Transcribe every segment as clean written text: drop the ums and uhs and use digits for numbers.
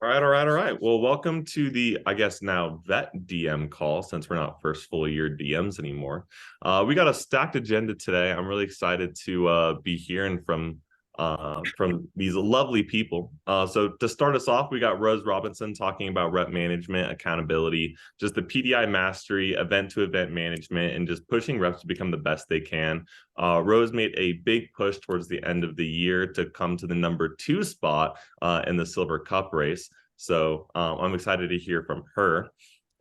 All right. Well, welcome to the, I guess now vet DM call since we're not first full year DMs anymore. We got a stacked agenda today. I'm really excited to be hearing from these lovely people. So to start us off, we got Rose Robinson talking about rep management, accountability, just the PDI mastery, event to event management, and just pushing reps to become the best they can. Rose made a big push towards the end of the year to come to the #2 spot in the Silver Cup race. So I'm excited to hear from her.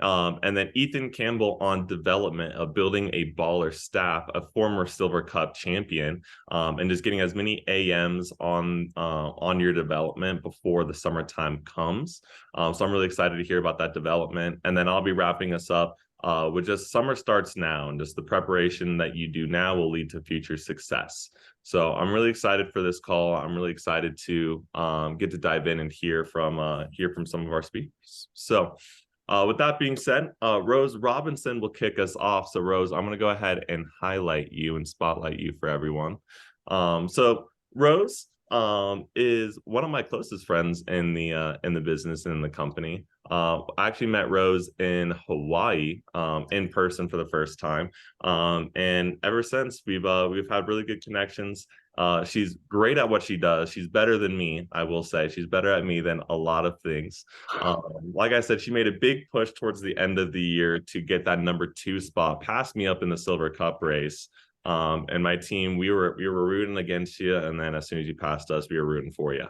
And then Ethan Campbell on development of building a baller staff, a former Silver Cup champion, and just getting as many AMs on your development before the summertime comes. So I'm really excited to hear about that development. And then I'll be wrapping us up with just summer starts now, and just the preparation that you do now will lead to future success. So I'm really excited for this call. I'm really excited to get to dive in and hear from some of our speakers. So with that being said, Rose Robinson will kick us off. So Rose, I'm going to go ahead and highlight you and spotlight you for everyone. So Rose is one of my closest friends in the business and in the company. I actually met Rose in Hawaii in person for the first time, and ever since we've had really good connections. She's great at what she does. She's better than me, I will say. She's better at me than a lot of things. Like I said, she made a big push towards the end of the year to get that #2 spot, past me up in the Silver Cup race. And my team, we were rooting against you, and then as soon as you passed us, we were rooting for you.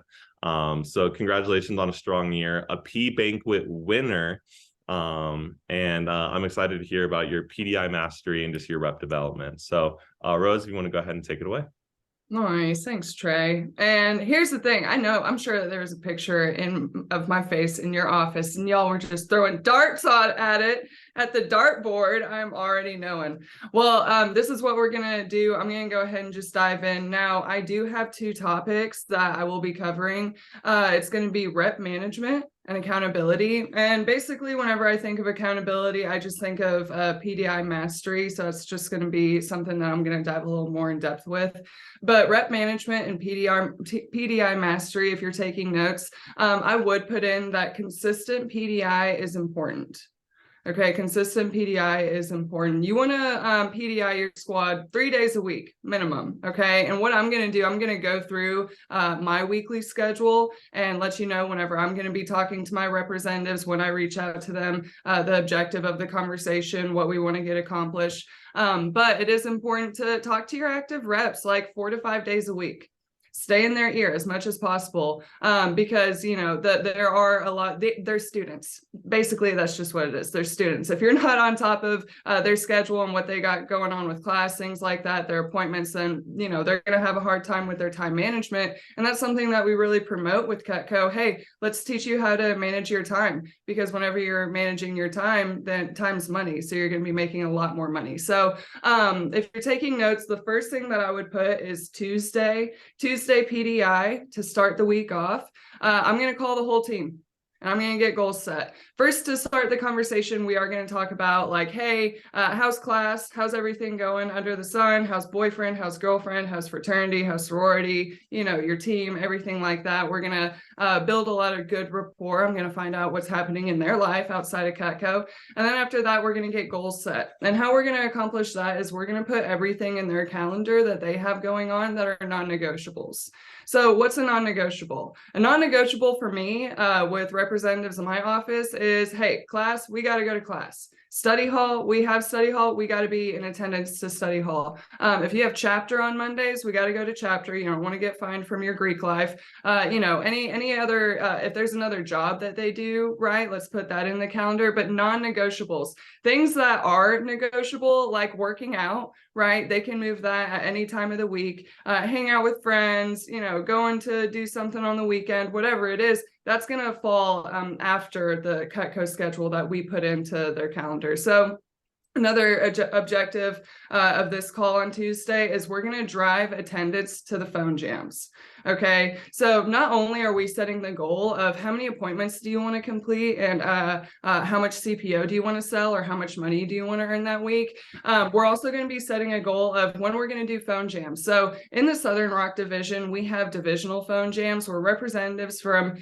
So congratulations on a strong year, a P banquet winner. And I'm excited to hear about your PDI mastery and just your rep development. So Rose, if you want to go ahead and take it away. Nice, thanks, Trey. And here's the thing: I'm sure that there was a picture of my face in your office, and y'all were just throwing darts at it at the dartboard. I'm already knowing. Well, this is what we're gonna do. I'm gonna go ahead and just dive in. Now, I do have 2 topics that I will be covering. It's gonna be rep management and accountability. And basically, whenever I think of accountability, I just think of PDI mastery. So it's just going to be something that I'm going to dive a little more in depth with. But rep management and PDI mastery, if you're taking notes, I would put in that consistent PDI is important. Okay, consistent PDI is important. You want to PDI your squad 3 days a week minimum. Okay, and what I'm going to do, I'm going to go through my weekly schedule and let you know whenever I'm going to be talking to my representatives, when I reach out to them, the objective of the conversation, what we want to get accomplished. But it is important to talk to your active reps like 4 to 5 days a week. Stay in their ear as much as possible, because there are a lot. They're students. Basically, that's just what it is. They're students. If you're not on top of their schedule and what they got going on with class, things like that, their appointments, then they're going to have a hard time with their time management. And that's something that we really promote with Cutco. Hey, let's teach you how to manage your time, because whenever you're managing your time, then time's money. So you're going to be making a lot more money. So if you're taking notes, the first thing that I would put is Tuesday PDI to start the week off. I'm going to call the whole team, and I'm going to get goals set. First, to start the conversation, we are going to talk about like, hey, how's class? How's everything going under the sun? How's boyfriend? How's girlfriend? How's fraternity? How's sorority? Your team, everything like that. We're going to build a lot of good rapport. I'm going to find out what's happening in their life outside of Cutco. And then after that, we're going to get goals set. And how we're going to accomplish that is we're going to put everything in their calendar that they have going on that are non-negotiables. So what's a non-negotiable? A non-negotiable for me with representatives in my office is, hey, class, we got to go to class. Study hall, we have study hall, we got to be in attendance to study hall. If you have chapter on Mondays, we got to go to chapter. You don't want to get fined from your Greek life. Any other, if there's another job that they do, right, let's put that in the calendar. But non-negotiables, things that are negotiable, like working out, right, they can move that at any time of the week. Hang out with friends, going to do something on the weekend, whatever it is, that's going to fall after the Cutco schedule that we put into their calendar. So another objective of this call on Tuesday is we're going to drive attendance to the phone jams. Okay, so not only are we setting the goal of how many appointments do you want to complete and how much CPO do you want to sell or how much money do you want to earn that week, we're also going to be setting a goal of when we're going to do phone jams. So in the Southern Rock division, we have divisional phone jams where representatives from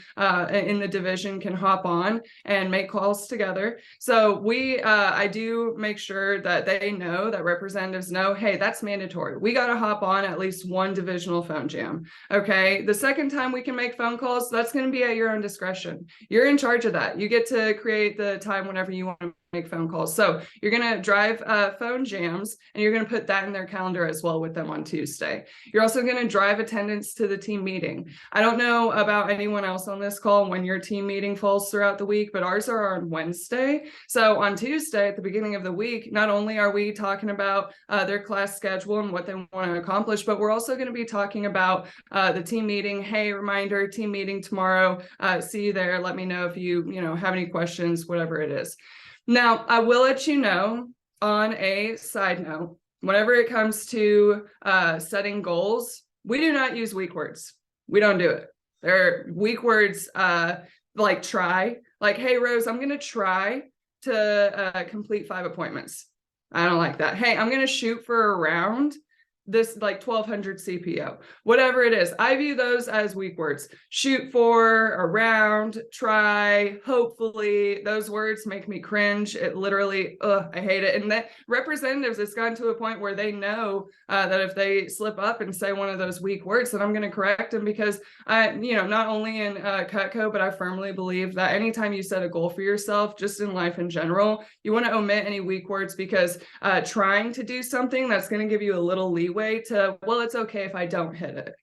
in the division can hop on and make calls together. So I do make sure that they know, that representatives know, hey, that's mandatory. We got to hop on at least one divisional phone jam. Okay. The second time we can make phone calls, that's going to be at your own discretion. You're in charge of that. You get to create the time whenever you want to make phone calls. So you're going to drive phone jams, and you're going to put that in their calendar as well with them on Tuesday. You're also going to drive attendance to the team meeting. I don't know about anyone else on this call when your team meeting falls throughout the week, but ours are on Wednesday. So on Tuesday at the beginning of the week, not only are we talking about their class schedule and what they want to accomplish, but we're also going to be talking about the team meeting. Hey, reminder, team meeting tomorrow. See you there. Let me know if you have any questions, whatever it is. Now, I will let you know on a side note, whenever it comes to setting goals, we do not use weak words. We don't do it. There are weak words like try, like, hey, Rose, I'm going to try to complete 5 appointments. I don't like that. Hey, I'm going to shoot for around this like 1200 CPO, whatever it is. I view those as weak words. Shoot for, around, try, hopefully. Those words make me cringe. It literally, I hate it. And that representatives, it's gotten to a point where they know that if they slip up and say one of those weak words, then I'm going to correct them, because not only in Cutco, but I firmly believe that anytime you set a goal for yourself, just in life in general, you want to omit any weak words, because trying to do something that's going to give you a little leeway to, well, it's okay if I don't hit it,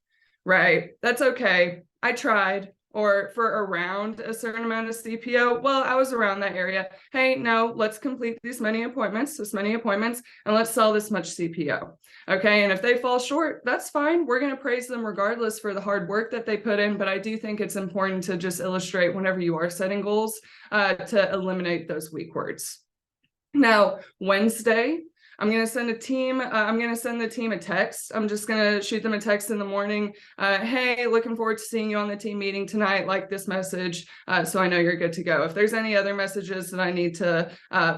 right? That's okay. I tried. Or for around a certain amount of CPO, well, I was around that area. Hey, no, let's complete this many appointments, and let's sell this much CPO. Okay, and if they fall short, that's fine. We're going to praise them regardless for the hard work that they put in, but I do think it's important to just illustrate whenever you are setting goals to eliminate those weak words. Now, Wednesday, I'm going to send the team a text. I'm just going to shoot them a text in the morning. Hey, looking forward to seeing you on the team meeting tonight. Like this message, so I know you're good to go. If there's any other messages that I need to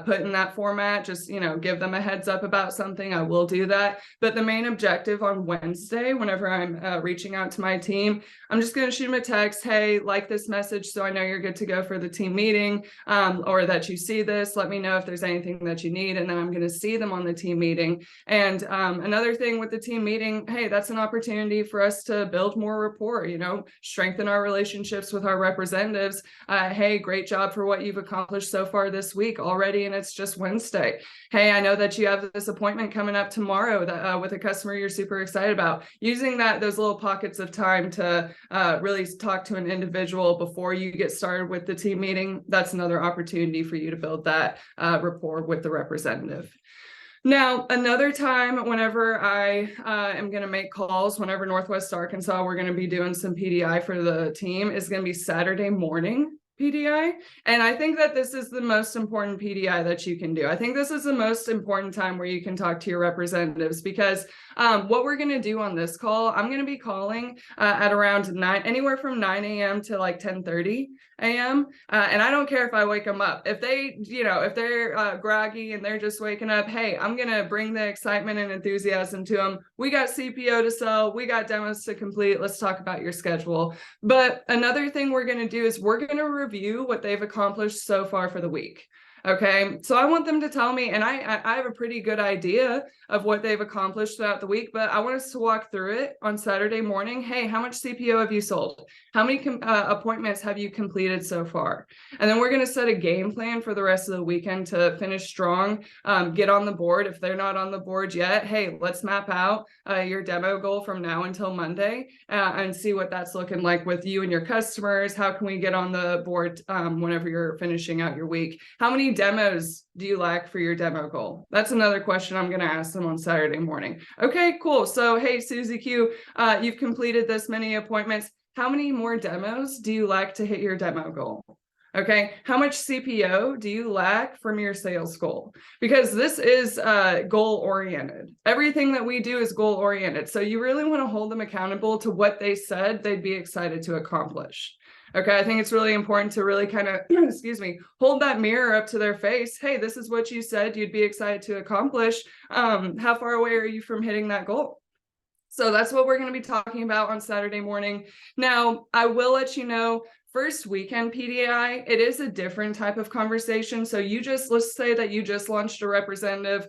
put in that format, just, give them a heads up about something, I will do that. But the main objective on Wednesday, whenever I'm reaching out to my team, I'm just going to shoot them a text. Hey, like this message, so I know you're good to go for the team meeting, or that you see this. Let me know if there's anything that you need. And then I'm going to see them on the team meeting. And another thing with the team meeting, hey, that's an opportunity for us to build more rapport, strengthen our relationships with our representatives. Hey, great job for what you've accomplished so far this week already, and it's just Wednesday. Hey, I know that you have this appointment coming up tomorrow that with a customer you're super excited about. Using those little pockets of time to really talk to an individual before you get started with the team meeting, that's another opportunity for you to build that rapport with the representative. Now, another time whenever I am going to make calls, whenever Northwest Arkansas, we're going to be doing some PDI for the team, is going to be Saturday morning PDI. And I think that this is the most important PDI that you can do. I think this is the most important time where you can talk to your representatives, because what we're going to do on this call, I'm going to be calling at around anywhere from 9 a.m. to like 10:30 a.m. And I don't care if I wake them up. If they're groggy and they're just waking up, hey, I'm going to bring the excitement and enthusiasm to them. We got CPO to sell. We got demos to complete. Let's talk about your schedule. But another thing we're going to do is we're going to review what they've accomplished so far for the week. Okay, so I want them to tell me, and I have a pretty good idea of what they've accomplished throughout the week, but I want us to walk through it on Saturday morning. Hey, how much CPO have you sold? How many appointments have you completed so far? And then we're going to set a game plan for the rest of the weekend to finish strong, get on the board. If they're not on the board yet, hey, let's map out your demo goal from now until Monday and see what that's looking like with you and your customers. How can we get on the board whenever you're finishing out your week? How many demos do you lack for your demo goal? That's another question I'm going to ask them on Saturday morning. Okay, cool. So, hey, Susie Q, you've completed this many appointments. How many more demos do you lack to hit your demo goal? Okay, how much CPO do you lack from your sales goal? Because this is goal oriented. Everything that we do is goal oriented. So you really want to hold them accountable to what they said they'd be excited to accomplish. Okay, I think it's really important to really kind of, excuse me, hold that mirror up to their face. Hey, this is what you said you'd be excited to accomplish. How far away are you from hitting that goal? So that's what we're going to be talking about on Saturday morning. Now, I will let you know, first weekend PDI, it is a different type of conversation. So let's say that you just launched a representative,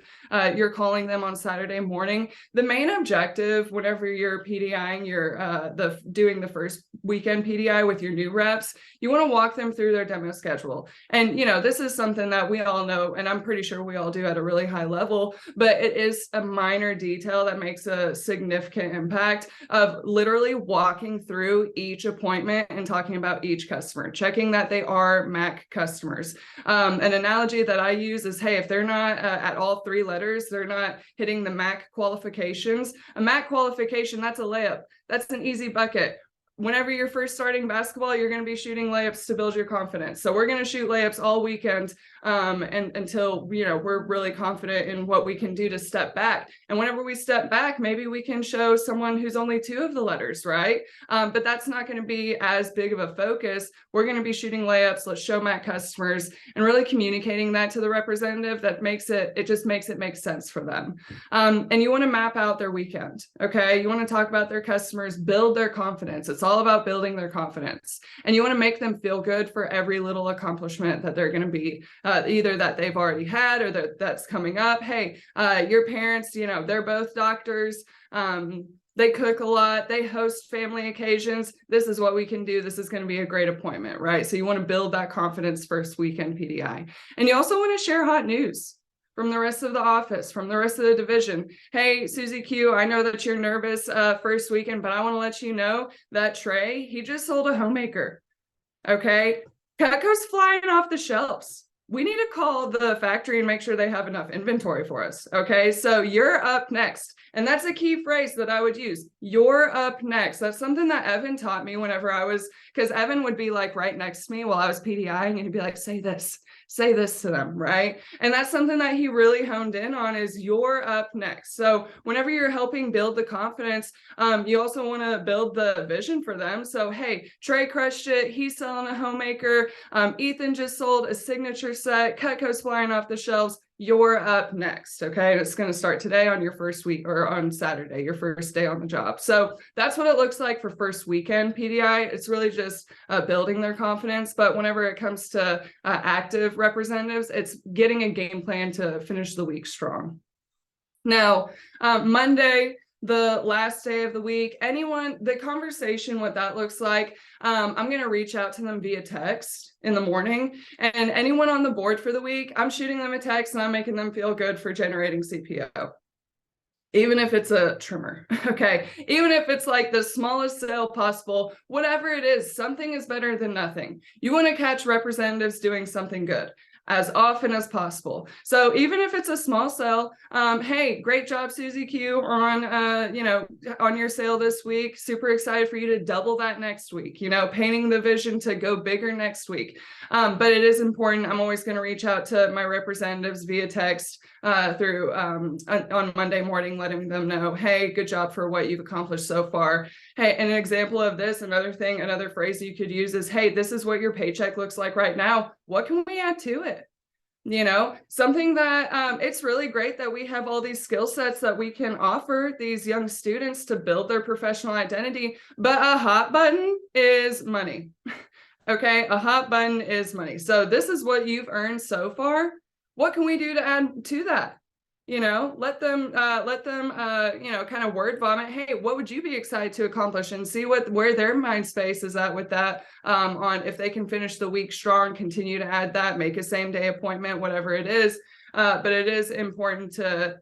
you're calling them on Saturday morning. The main objective, whenever you're PDIing, you're doing the first weekend PDI with your new reps, you want to walk them through their demo schedule. And, this is something that we all know, and I'm pretty sure we all do at a really high level, but it is a minor detail that makes a significant impact of literally walking through each appointment and talking about each customer, checking that they are MAC customers. An analogy that I use is, hey, if they're not at all 3 letters, they're not hitting the MAC qualifications. A MAC qualification, that's a layup. That's an easy bucket. Whenever you're first starting basketball, you're going to be shooting layups to build your confidence. So we're going to shoot layups all weekend and until we're really confident in what we can do to step back. And whenever we step back, maybe we can show someone who's only 2 of the letters, right? But that's not going to be as big of a focus. We're going to be shooting layups. Let's show MAC customers and really communicating that to the representative. That just makes it make sense for them. And you want to map out their weekend. Okay, you want to talk about their customers, build their confidence. It's all about building their confidence, and you want to make them feel good for every little accomplishment that they're going to be either that they've already had or that's coming up. Hey, your parents, they're both doctors. They cook a lot. They host family occasions. This is what we can do. This is going to be a great appointment, right? So you want to build that confidence first weekend PDI, and you also want to share hot news from the rest of the office, from the rest of the division. Hey, Susie Q, I know that you're nervous first weekend, but I want to let you know that Tre, he just sold a homemaker. Okay, Cutco's flying off the shelves. We need to call the factory and make sure they have enough inventory for us. Okay, so you're up next. And that's a key phrase that I would use. You're up next. That's something that Evan taught me whenever because Evan would be like right next to me while I was PDIing, and he'd be like, say this to them, right? And that's something that he really honed in on, is you're up next. So whenever you're helping build the confidence, you also want to build the vision for them. So, hey, Tre crushed it. He's selling a homemaker. Ethan just sold a signature set. Cutco's flying off the shelves. You're up next. Okay, and it's going to start today on your first week, or on Saturday, your first day on the job. So that's what it looks like for first weekend PDI. It's really just building their confidence. But whenever it comes to active representatives, it's getting a game plan to finish the week strong. Now, Monday, the last day of the week, the conversation, what that looks like, I'm going to reach out to them via text in the morning, and anyone on the board for the week, I'm shooting them a text and I'm making them feel good for generating CPO. Even if it's a trimmer, okay? Even if it's like the smallest sale possible, whatever it is, something is better than nothing. You want to catch representatives doing something good as often as possible. So even if it's a small sale, hey, great job, Susie Q, on your sale this week. Super excited for you to double that next week, painting the vision to go bigger next week. But it is important. I'm always going to reach out to my representatives via text through on Monday morning, letting them know, hey, good job for what you've accomplished so far. Hey, and an example of this, another phrase you could use is, hey, this is what your paycheck looks like right now. What can we add to it? Something that it's really great that we have all these skill sets that we can offer these young students to build their professional identity, but a hot button is money. Okay, a hot button is money. So this is what you've earned so far. What can we do to add to that? Let them kind of word vomit. Hey, what would you be excited to accomplish, and see where their mind space is at with that, on if they can finish the week strong, continue to add that, make a same day appointment, whatever it is. But it is important to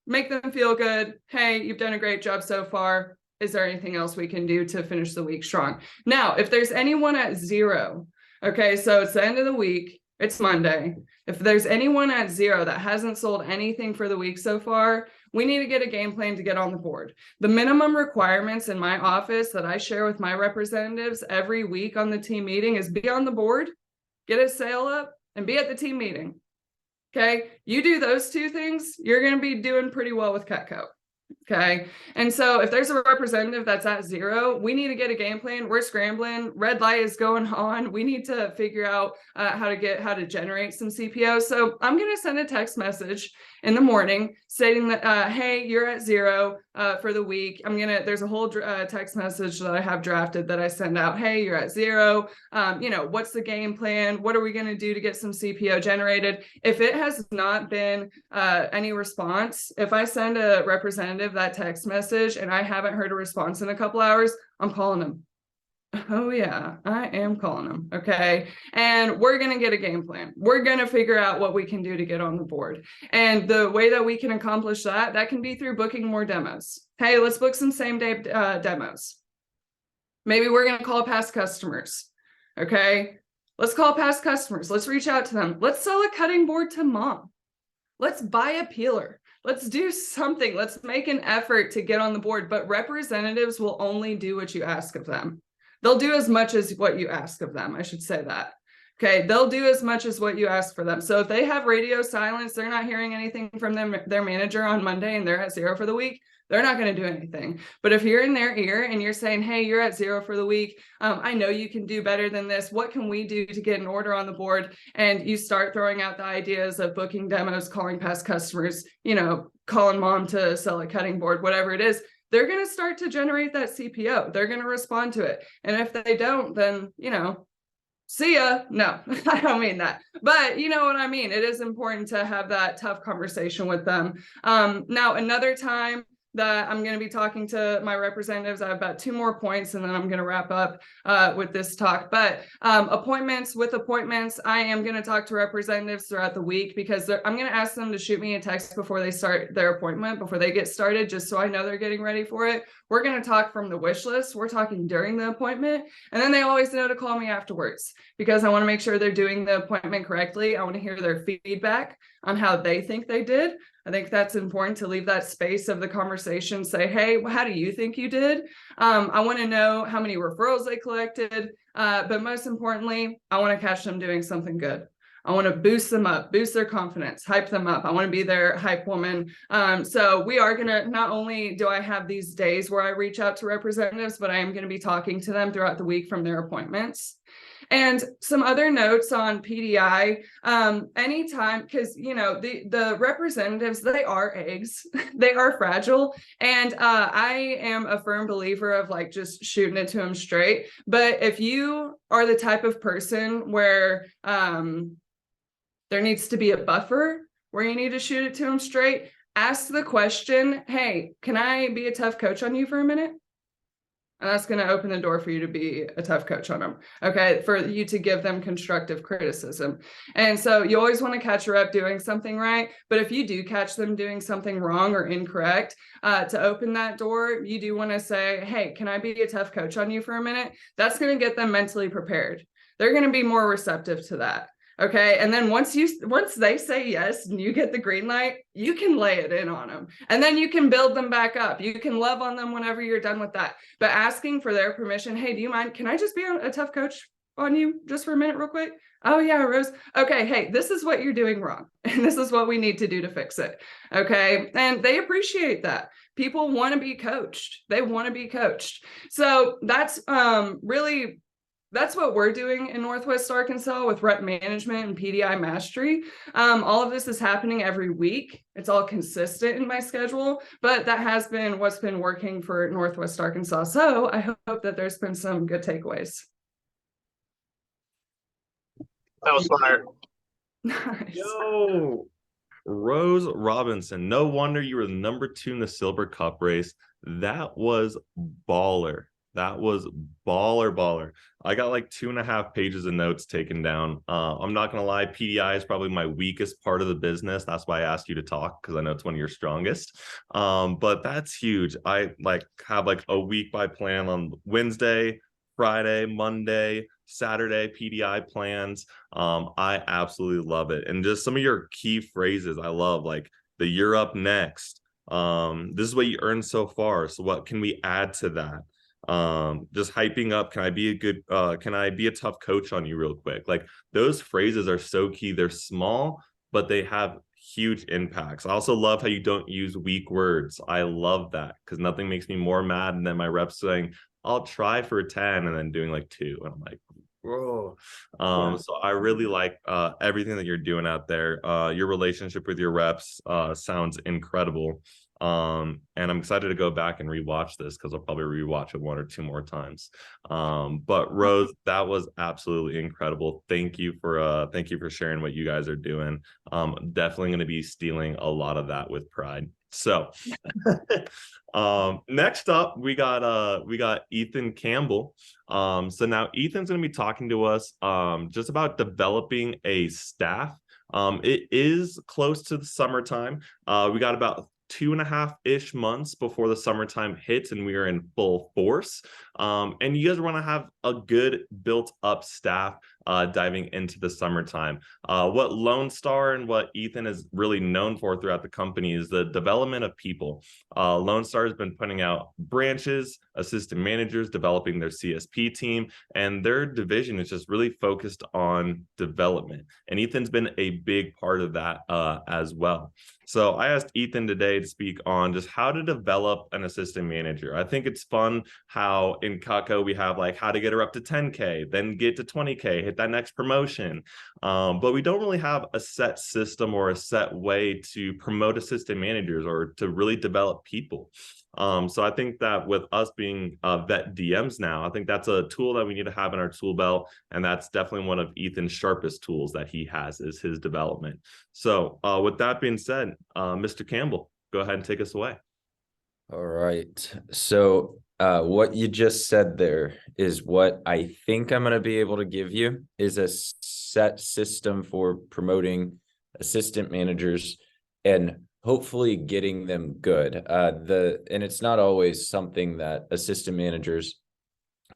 make them feel good. Hey, you've done a great job so far. Is there anything else we can do to finish the week strong? Now, if there's anyone at 0, okay, so it's the end of the week, it's Monday. If there's anyone at 0 that hasn't sold anything for the week so far, we need to get a game plan to get on the board. The minimum requirements in my office that I share with my representatives every week on the team meeting is be on the board get a sale up, and be at the team meeting. Okay, you do those two things, you're going to be doing pretty well with Cutco. Okay. And so if there's a representative that's at 0, we need to get a game plan. We're scrambling. Red light is going on. We need to figure out how to generate some CPO. So I'm going to send a text message in the morning stating that, hey, you're at 0 for the week. There's a whole text message that I have drafted that I send out. Hey, you're at 0. What's the game plan? What are we going to do to get some CPO generated? If it has not been any response, if I send a representative that text message and I haven't heard a response in a couple hours, I'm calling them. Oh yeah, I am calling them. Okay. And we're going to get a game plan. We're going to figure out what we can do to get on the board. And the way that we can accomplish that can be through booking more demos. Hey, let's book some same day demos. Maybe we're going to call past customers. Okay. Let's call past customers. Let's reach out to them. Let's sell a cutting board to mom. Let's buy a peeler. Let's do something. Let's make an effort to get on the board. But representatives will only do what you ask of them. They'll do as much as what you ask of them. I should say that. Okay, they'll do as much as what you ask for them. So if they have radio silence, they're not hearing anything from their manager on Monday and they're at 0 for the week, they're not going to do anything. But if you're in their ear and you're saying, hey, you're at 0 for the week, I know you can do better than this. What can we do to get an order on the board? And you start throwing out the ideas of booking demos, calling past customers, calling mom to sell a cutting board, whatever it is. They're going to start to generate that CPO. They're going to respond to it. And if they don't, then, see ya. No, I don't mean that. But you know what I mean? It is important to have that tough conversation with them. Now, another time that I'm going to be talking to my representatives, I have about 2 more points, and then I'm going to wrap up with this talk. But appointments, I am going to talk to representatives throughout the week because I'm going to ask them to shoot me a text before they start their appointment, before they get started, just so I know they're getting ready for it. We're going to talk from the wish list. We're talking during the appointment. And then they always know to call me afterwards because I want to make sure they're doing the appointment correctly. I want to hear their feedback on how they think they did. I think that's important to leave that space of the conversation. Say, hey, how do you think you did? I want to know how many referrals they collected. But most importantly, I want to catch them doing something good. I want to boost them up, boost their confidence, hype them up. I want to be their hype woman. So we are going to, not only do I have these days where I reach out to representatives, but I am going to be talking to them throughout the week from their appointments. And some other notes on PDI, anytime, because, the representatives, they are eggs, they are fragile. And I am a firm believer of just shooting it to them straight. But if you are the type of person where there needs to be a buffer where you need to shoot it to them straight, ask the question, hey, can I be a tough coach on you for a minute? And that's going to open the door for you to be a tough coach on them. Okay. For you to give them constructive criticism. And so you always want to catch a rep doing something right. But if you do catch them doing something wrong or incorrect, to open that door, you do want to say, hey, can I be a tough coach on you for a minute? That's going to get them mentally prepared. They're going to be more receptive to that. Okay. And then once they say yes and you get the green light, you can lay it in on them. And then you can build them back up. You can love on them whenever you're done with that. But asking for their permission, hey, do you mind? Can I just be a tough coach on you just for a minute real quick? Oh yeah, Rose. Okay. Hey, this is what you're doing wrong. And this is what we need to do to fix it. Okay. And they appreciate that. People want to be coached. They want to be coached. So that's that's what we're doing in Northwest Arkansas with rep management and PDI mastery. All of this is happening every week. It's all consistent in my schedule, but that has been what's been working for Northwest Arkansas. So I hope that there's been some good takeaways. That was fire. Nice. Yo, Rose Robinson. No wonder you were the number 2 in the Silver Cup race. That was baller. That was baller. I got 2.5 pages of notes taken down. I'm not going to lie. PDI is probably my weakest part of the business. That's why I asked you to talk, because I know it's one of your strongest. But that's huge. I have a week by plan on Wednesday, Friday, Monday, Saturday, PDI plans. I absolutely love it. And just some of your key phrases I love, the you're up next. This is what you earned so far. So what can we add to that? just hyping up, can I be a tough coach on you real quick? Like those phrases are so key. They're small, but they have huge impacts. I also love how you don't use weak words. I love that because nothing makes me more mad than my reps saying, I'll try for a 10 and then doing like 2. And I'm like, whoa. So I really like everything that you're doing out there. Your relationship with your reps sounds incredible. And I'm excited to go back and rewatch this because I'll probably rewatch it 1 or 2 more times. But Rose, that was absolutely incredible. Thank you for sharing what you guys are doing. Definitely going to be stealing a lot of that with pride. So next up we got Ethan Campbell. So now Ethan's going to be talking to us just about developing a staff. It is close to the summertime. We got about 2.5-ish months before the summertime hits and we are in full force. And you guys want to have a good built up staff diving into the summertime. What Lone Star and what Ethan is really known for throughout the company is the development of people. Lone Star has been putting out branches, assistant managers, developing their CSP team, and their division is just really focused on development. And Ethan's been a big part of that as well. So I asked Ethan today to speak on just how to develop an assistant manager. I think it's fun how in Kako we have like how to get her up to 10K, then get to 20K, hit that next promotion. But we don't really have a set system or a set way to promote assistant managers or to really develop people. So I think that with us being vet DMs now, I think that's a tool that we need to have in our tool belt. And that's definitely one of Ethan's sharpest tools that he has is his development. So with that being said, Mr. Campbell, go ahead and take us away. All right. So what you just said there is what I think I'm going to be able to give you is a set system for promoting assistant managers and hopefully getting them good. And it's not always something that assistant managers,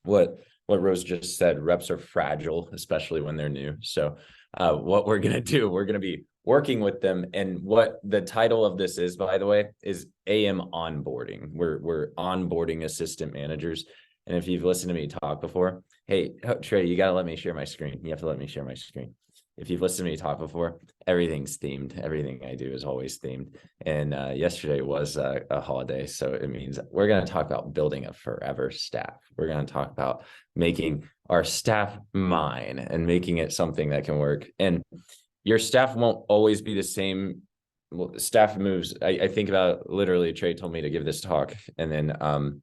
what Rose just said, reps are fragile, especially when they're new. So what we're going to do, we're going to be working with them. And what the title of this is, by the way, is AM onboarding. We're onboarding assistant managers. And if you've listened to me talk before, hey, Trey, you got to let me share my screen. You have to let me share my screen. If you've listened to me talk before, everything's themed. Everything I do is always themed. And yesterday was a holiday. So it means we're going to talk about building a forever staff. We're going to talk about making our staff mine and making it something that can work. And your staff won't always be the same. Well, staff moves. I think about literally, Trey told me to give this talk. And then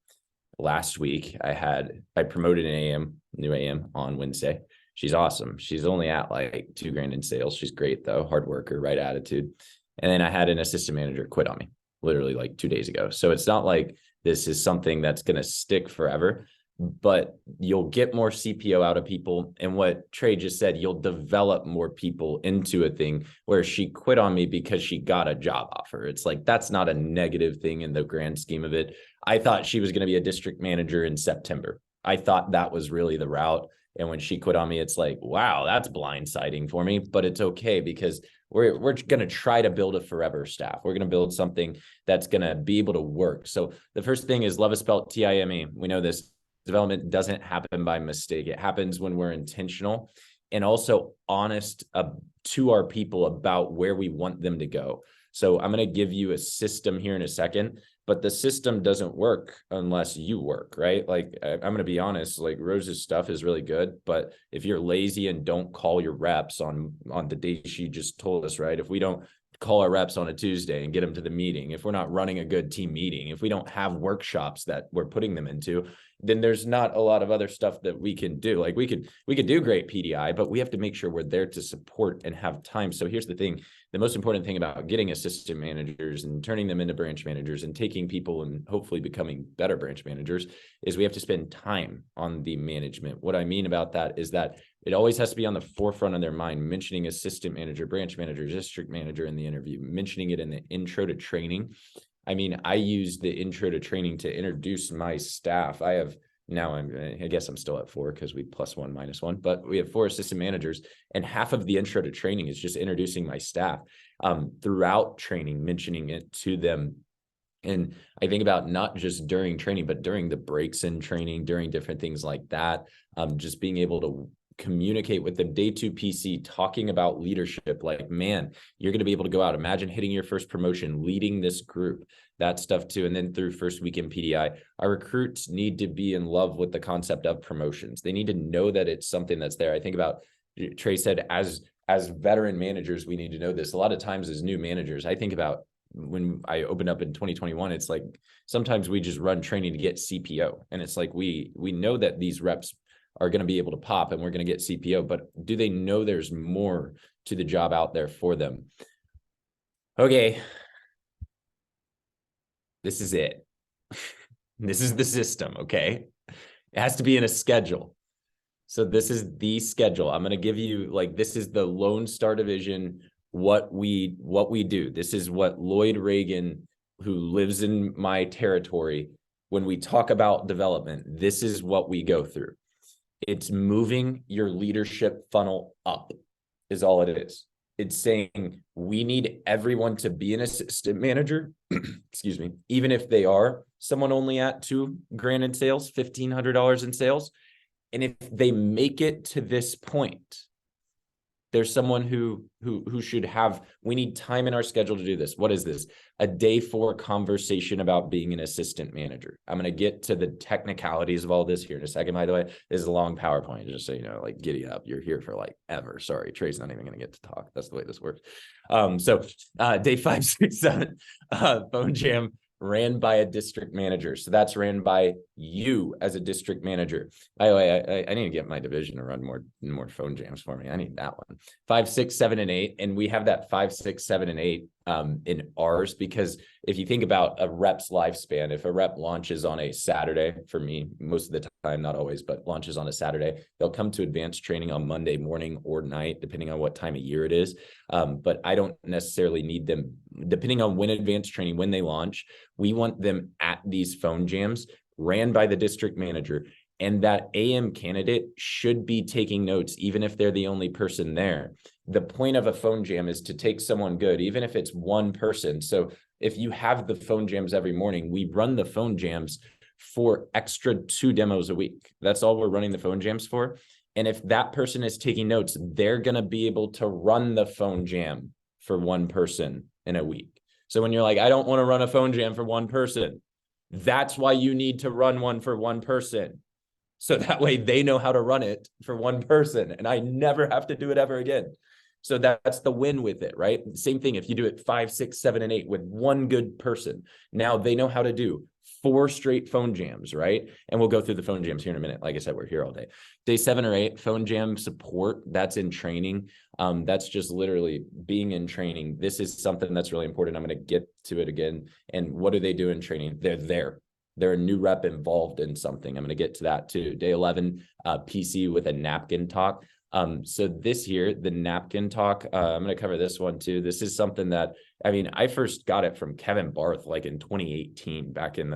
last week I promoted an new AM on Wednesday. She's awesome. She's only at like $2,000 in sales. She's great though. Hard worker, right attitude. And then I had an assistant manager quit on me literally like 2 days ago. So it's not like this is something that's going to stick forever, but you'll get more CPO out of people. And what Trey just said, you'll develop more people into a thing where she quit on me because she got a job offer. It's like, that's not a negative thing in the grand scheme of it. I thought she was going to be a district manager in September. I thought that was really the route. And when she quit on me, it's like, wow, that's blindsiding for me, but it's okay because we're going to try to build a forever staff. We're going to build something that's going to be able to work. So the first thing is love is spelled T-I-M-E. We know this development doesn't happen by mistake. It happens when we're intentional and also honest to our people about where we want them to go. So I'm going to give you a system here in a second, but the system doesn't work unless you work, right? Like I'm going to be honest, like Rose's stuff is really good, but if you're lazy and don't call your reps on the day she just told us, right? If we don't call our reps on a Tuesday and get them to the meeting, if we're not running a good team meeting, if we don't have workshops that we're putting them into, then there's not a lot of other stuff that we can do. Like we could do great PDI, but we have to make sure we're there to support and have time. So here's the thing. The most important thing about getting assistant managers and turning them into branch managers and taking people and hopefully becoming better branch managers is we have to spend time on the management. What I mean about that is that it always has to be on the forefront of their mind, mentioning assistant manager, branch manager, district manager in the interview, mentioning it in the intro to training. I mean, I use the intro to training to introduce my staff. I guess I'm still at 4 because we +1, -1, but we have 4 assistant managers and half of the intro to training is just introducing my staff throughout training, mentioning it to them And I think about not just during training, but during the breaks in training, during different things like that, just being able to communicate with them. Day 2 PC, talking about leadership, like, man, you're going to be able to go out. Imagine hitting your first promotion, leading this group, that stuff too. And then through first week in PDI, our recruits need to be in love with the concept of promotions. They need to know that it's something that's there. I think about, Trey said, as veteran managers, we need to know this. A lot of times as new managers, I think about when I opened up in 2021, it's like sometimes we just run training to get CPO. And it's like, we know that these reps are going to be able to pop and we're going to get CPO, but do they know there's more to the job out there for them? Okay. This is it. This is the system. Okay. It has to be in a schedule. So this is the schedule. I'm going to give you, like, this is the Lone Star Division, what we do. This is what Lloyd Reagan, who lives in my territory, when we talk about development, this is what we go through. It's moving your leadership funnel up is all it is. It's saying we need everyone to be an assistant manager, excuse me, even if they are someone only at $2,000 in sales, $1,500 in sales. And if they make it to this point, there's someone who should have, we need time in our schedule to do this. What is this? A day 4 conversation about being an assistant manager. I'm going to get to the technicalities of all this here in a second. By the way, this is a long PowerPoint, just so you know, like, giddy up. You're here for like ever. Sorry, Trey's not even going to get to talk. That's the way this works. Day 5, 6, 7, phone jam ran by a district manager. So that's ran by you as a district manager. By the way, I need to get my division to run more phone jams for me. I need that one. 5, 6, 7, and 8. And we have that 5, 6, 7, and 8 in ours, because if you think about a rep's lifespan, if a rep launches on a Saturday, for me, most of the time, not always, but launches on a Saturday, they'll come to advanced training on Monday morning or night, depending on what time of year it is. But I don't necessarily need them, depending on when advanced training, when they launch, we want them at these phone jams ran by the district manager. And that AM candidate should be taking notes, even if they're the only person there. The point of a phone jam is to take someone good, even if it's one person. So if you have the phone jams every morning, we run the phone jams for extra 2 demos a week. That's all we're running the phone jams for. And if that person is taking notes, they're going to be able to run the phone jam for one person in a week. So when you're like, I don't want to run a phone jam for one person, that's why you need to run one for one person. So that way they know how to run it for one person, and I never have to do it ever again. So that's the win with it, right? Same thing if you do it 5, 6, 7, and 8 with one good person. Now they know how to do 4 straight phone jams, right? And we'll go through the phone jams here in a minute. Like I said, we're here all day. Day 7 or 8, phone jam support, that's in training. That's just literally being in training. This is something that's really important. I'm going to get to it again. And what do they do in training? They're there. They're a new rep involved in something. I'm going to get to that too. Day 11, PC with a napkin talk. So this year, the napkin talk, I'm going to cover this one too. This is something that, I mean, I first got it from Kevin Barthe, like in 2018, back when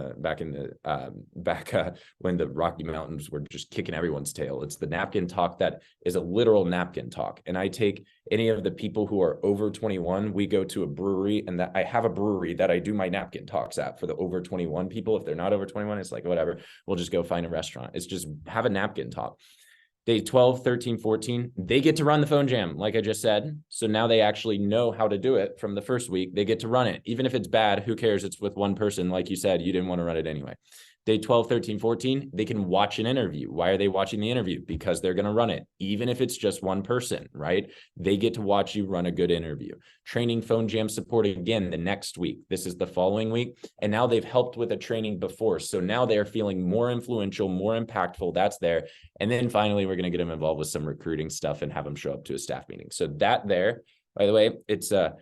the Rocky Mountains were just kicking everyone's tail. It's the napkin talk that is a literal napkin talk. And I take any of the people who are over 21, we go to a brewery, and that I have a brewery that I do my napkin talks at for the over 21 people. If they're not over 21, it's like, whatever, we'll just go find a restaurant. It's just have a napkin talk. Day 12, 13, 14, they get to run the phone jam, like I just said. So now they actually know how to do it from the first week. They get to run it. Even if it's bad, who cares? It's with one person. Like you said, you didn't want to run it anyway. Day 12, 13, 14, they can watch an interview. Why are they watching the interview? Because they're going to run it. Even if it's just one person, right? They get to watch you run a good interview. Training phone jam support again the next week. This is the following week. And now they've helped with a training before. So now they're feeling more influential, more impactful. That's there. And then finally, we're going to get them involved with some recruiting stuff and have them show up to a staff meeting. So that there, by the way, it's I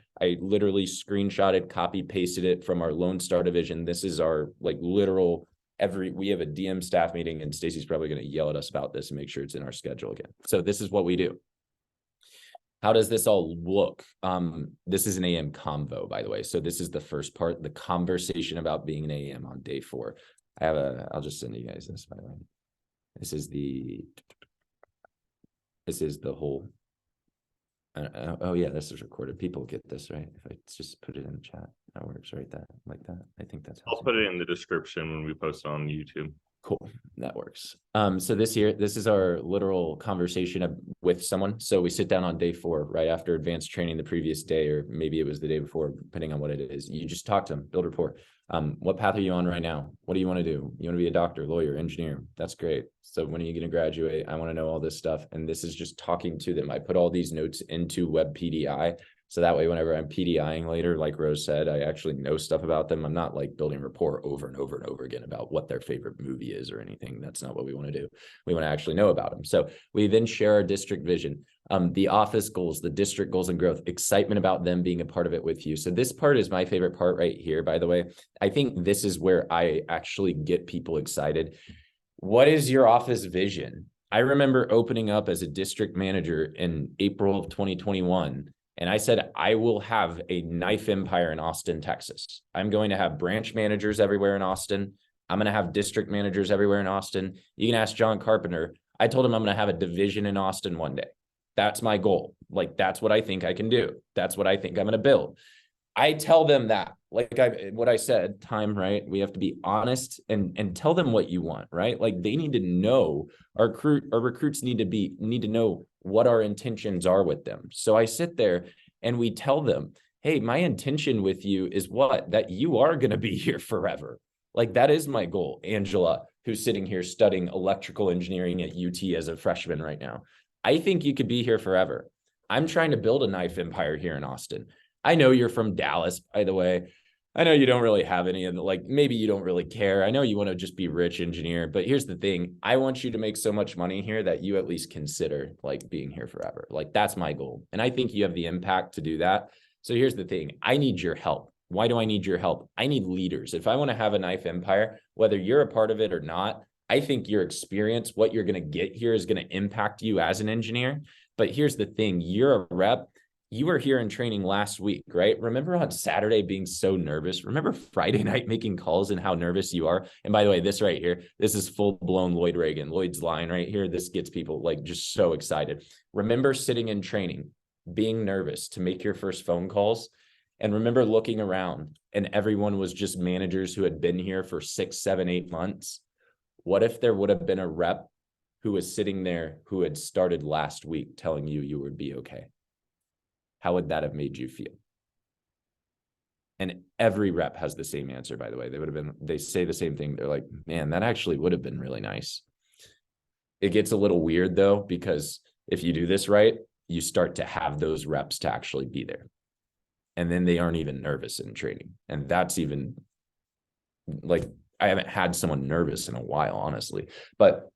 literally screenshotted, copy pasted it from our Lone Star division. This is our like literal we have a DM staff meeting, and Stacy's probably going to yell at us about this and make sure it's in our schedule again. So this is what we do. How does this all look? This is an AM convo, by the way. So this is the first part, the conversation about being an AM on day 4. I'll just send you guys this, by the way. This is the whole Oh yeah, this is recorded. People get this, right? If I just put it in the chat, that works, right? That like that. I think that's how I'll put it in the description when we post it on YouTube. Cool. That works. So this is our literal conversation with someone. So we sit down on day 4, right after advanced training the previous day, or maybe it was the day before, depending on what it is. You just talk to them, build rapport. What path are you on right now? What do you want to do? You want to be a doctor, lawyer, engineer? That's great. So when are you going to graduate? I want to know all this stuff. And this is just talking to them. I put all these notes into Web PDI. So that way, whenever I'm PDIing later, like Rose said, I actually know stuff about them. I'm not like building rapport over and over and over again about what their favorite movie is or anything. That's not what we want to do. We want to actually know about them. So we then share our district vision, the office goals, the district goals and growth, excitement about them being a part of it with you. So this part is my favorite part right here, by the way. I think this is where I actually get people excited. What is your office vision? I remember opening up as a district manager in April of 2021. And I said, I will have a knife empire in Austin, Texas. I'm going to have branch managers everywhere in Austin. I'm going to have district managers everywhere in Austin. You can ask John Carpenter. I told him I'm going to have a division in Austin one day. That's my goal. Like, that's what I think I can do. That's what I think I'm going to build. I tell them that, like what I said, time, right? We have to be honest and tell them what you want, right? Like they need to know, our recruits need to know what our intentions are with them. So I sit there and we tell them, hey, my intention with you is what? That you are going to be here forever. Like that is my goal. Angela, who's sitting here studying electrical engineering at UT as a freshman right now. I think you could be here forever. I'm trying to build a knife empire here in Austin. I know you're from Dallas, by the way. I know you don't really have any of the, like, maybe you don't really care. I know you want to just be rich engineer, but here's the thing. I want you to make so much money here that you at least consider like being here forever. Like that's my goal. And I think you have the impact to do that. So here's the thing. I need your help. Why do I need your help? I need leaders. If I want to have a knife empire, whether you're a part of it or not, I think your experience, what you're going to get here is going to impact you as an engineer. But here's the thing. You're a rep. You were here in training last week, right? Remember on Saturday being so nervous? Remember Friday night making calls and how nervous you are? And by the way, this right here, this is full-blown Lloyd Reagan. Lloyd's line right here. This gets people like just so excited. Remember sitting in training, being nervous to make your first phone calls. And remember looking around and everyone was just managers who had been here for 6, 7, 8 months. What if there would have been a rep who was sitting there who had started last week telling you you would be okay? How would that have made you feel? And every rep has the same answer, by the way. They say the same thing. They're like, man, that actually would have been really nice. It gets a little weird though, because if you do this right, you start to have those reps to actually be there. And then they aren't even nervous in training. And that's even like, I haven't had someone nervous in a while, honestly, but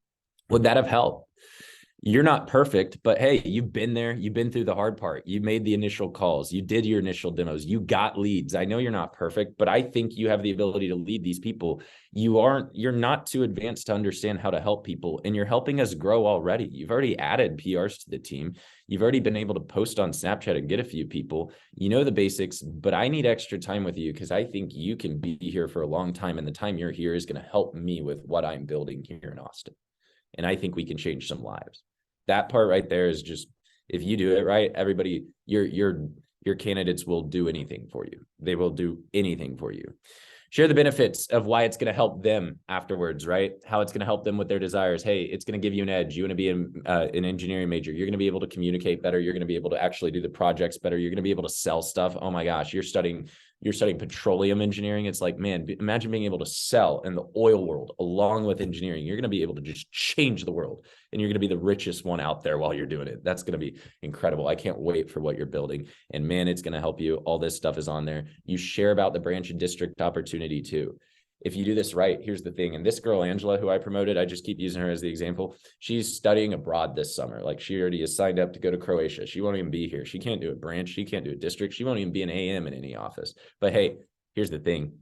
would that have helped? You're not perfect, but hey, you've been there. You've been through the hard part. You made the initial calls. You did your initial demos. You got leads. I know you're not perfect, but I think you have the ability to lead these people. You're not too advanced to understand how to help people, and you're helping us grow already. You've already added PRs to the team. You've already been able to post on Snapchat and get a few people. You know the basics, but I need extra time with you because I think you can be here for a long time, and the time you're here is going to help me with what I'm building here in Austin. And I think we can change some lives. That part right there is just, if you do it right, everybody, your candidates will do anything for you. They will do anything for you. Share the benefits of why it's going to help them afterwards, right? How it's going to help them with their desires. Hey, it's going to give you an edge. You want to be an engineering major. You're going to be able to communicate better. You're going to be able to actually do the projects better. You're going to be able to sell stuff. Oh my gosh, you're studying petroleum engineering. It's like, man, imagine being able to sell in the oil world along with engineering. You're going to be able to just change the world, and you're going to be the richest one out there while you're doing it. That's going to be incredible. I can't wait for what you're building. And man, it's going to help you. All this stuff is on there. You share about the branch and district opportunity too. If you do this right, here's the thing. And this girl, Angela, who I promoted, I just keep using her as the example. She's studying abroad this summer. Like she already is signed up to go to Croatia. She won't even be here. She can't do a branch. She can't do a district. She won't even be an AM in any office. But hey, here's the thing.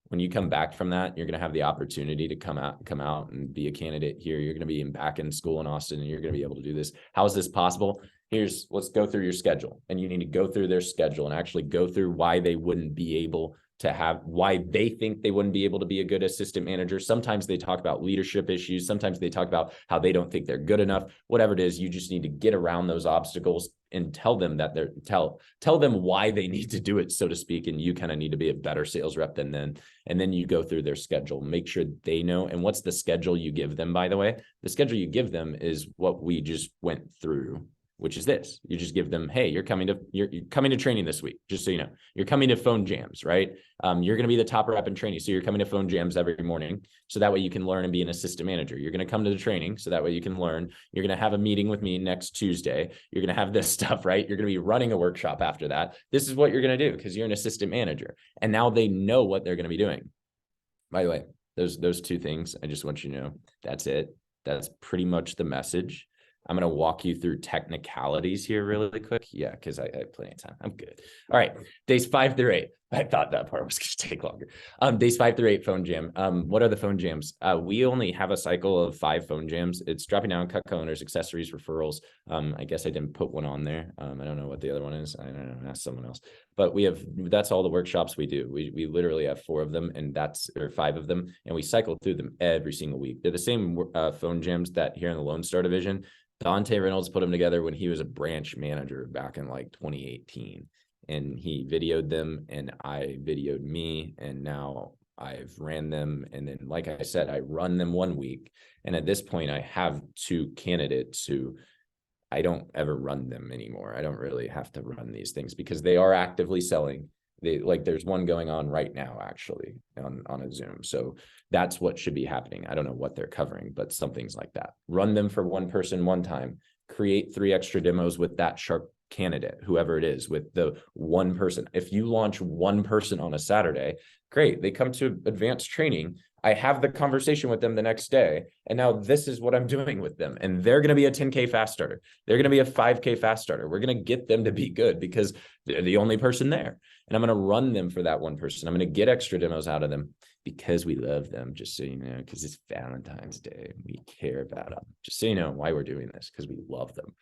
When you come back from that, you're going to have the opportunity to come out and be a candidate here. You're going to be back in school in Austin, and you're going to be able to do this. How is this possible? Let's go through your schedule. And you need to go through their schedule and actually go through why they wouldn't be able to have why they think they wouldn't be able to be a good assistant manager. Sometimes they talk about leadership issues. Sometimes they talk about how they don't think they're good enough. Whatever it is, you just need to get around those obstacles and tell them that tell them why they need to do it, so to speak. And you kind of need to be a better sales rep than them. And then you go through their schedule, make sure they know. And what's the schedule you give them, by the way? The schedule you give them is what we just went through, which is this. You just give them, hey, you're coming to training this week, just so you know. You're coming to phone jams, right? You're going to be the top rep in training. So you're coming to phone jams every morning. So that way you can learn and be an assistant manager. You're going to come to the training. So that way you can learn. You're going to have a meeting with me next Tuesday. You're going to have this stuff, right? You're going to be running a workshop after that. This is what you're going to do because you're an assistant manager. And now they know what they're going to be doing. By the way, those two things, I just want you to know, that's it. That's pretty much the message. I'm going to walk you through technicalities here really quick. Yeah, because I have plenty of time. I'm good. All right. Days 5 through 8. I thought that part was going to take longer. Days 5 through 8 phone jam. What are the phone jams? We only have a cycle of 5 phone jams. It's dropping down, cut owners, accessories, referrals. I guess I didn't put one on there. I don't know what the other one is. I don't know. Ask someone else. But that's all the workshops we do. We literally have 4 of them, or 5 of them, and we cycle through them every single week. They're the same phone jams that here in the Lone Star division. Dante Reynolds put them together when he was a branch manager back in like 2018, and he videoed them and I videoed me, and now I've ran them. And then, like I said, I run them one week. And at this point I have 2 candidates who I don't ever run them anymore. I don't really have to run these things because they are actively selling. There's one going on right now, actually, on a Zoom. So that's what should be happening. I don't know what they're covering, but some things like that. Run them for one person one time, create 3 extra demos with that sharp candidate, whoever it is, with the one person. If you launch one person on a Saturday, great. They come to advanced training. I have the conversation with them the next day. And now this is what I'm doing with them. And they're going to be a 10K fast starter. They're going to be a 5K fast starter. We're going to get them to be good because they're the only person there. And I'm going to run them for that one person. I'm going to get extra demos out of them because we love them, just so you know, because it's Valentine's Day. We care about them. Just so you know why we're doing this, because we love them.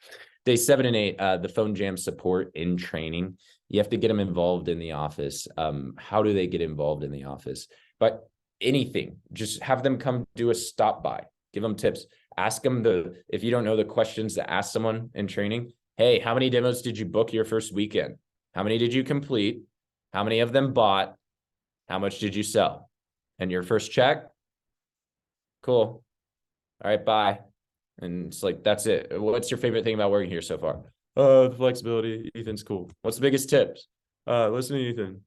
Day 7 and 8, the phone jam support in training. You have to get them involved in the office. How do they get involved in the office? But anything, just have them come do a stop by, give them tips, ask them if you don't know the questions to ask someone in training. Hey, how many demos did you book your first weekend? How many did you complete? How many of them bought? How much did you sell? And your first check? Cool. All right, bye. And it's like, that's it. What's your favorite thing about working here so far? The flexibility. Ethan's cool. What's the biggest tips? Listen to Ethan.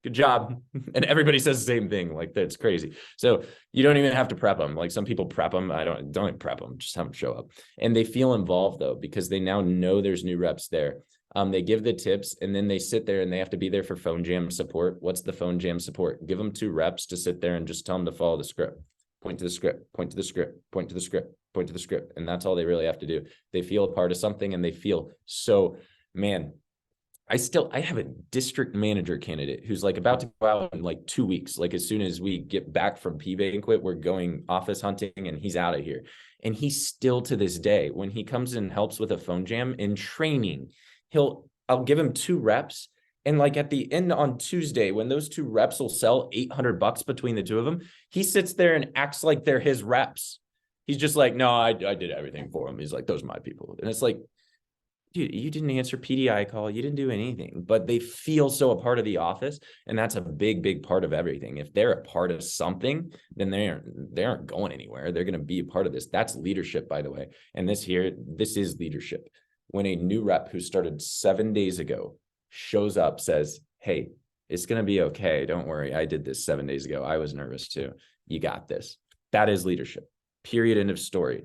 Good job. And everybody says the same thing. Like, that's crazy. So you don't even have to prep them. Like, some people prep them. I don't prep them. Just have them show up. And they feel involved though, because they now know there's new reps there. They give the tips, and then they sit there and they have to be there for phone jam support. What's the phone jam support? Give them 2 reps to sit there and just tell them to follow the script. Point to the script, point to the script, point to the script, point to the script. And that's all they really have to do. They feel a part of something, and they feel so, man, I have a district manager candidate who's like about to go out in like 2 weeks. Like, as soon as we get back from P banquet, we're going office hunting, and he's out of here. And he's still, to this day, when he comes and helps with a phone jam in training, I'll give him 2 reps. And like at the end on Tuesday, when those 2 reps will sell $800 between the 2 of them, he sits there and acts like they're his reps. He's just like, no, I did everything for him. He's like, those are my people. And it's like, dude, you didn't answer PDI call. You didn't do anything, but they feel so a part of the office. And that's a big, big part of everything. If they're a part of something, then they aren't going anywhere. They're going to be a part of this. That's leadership, by the way. And this is leadership. When a new rep who started 7 days ago shows up, says, hey, it's going to be okay. Don't worry. I did this 7 days ago. I was nervous too. You got this. That is leadership. Period. End of story.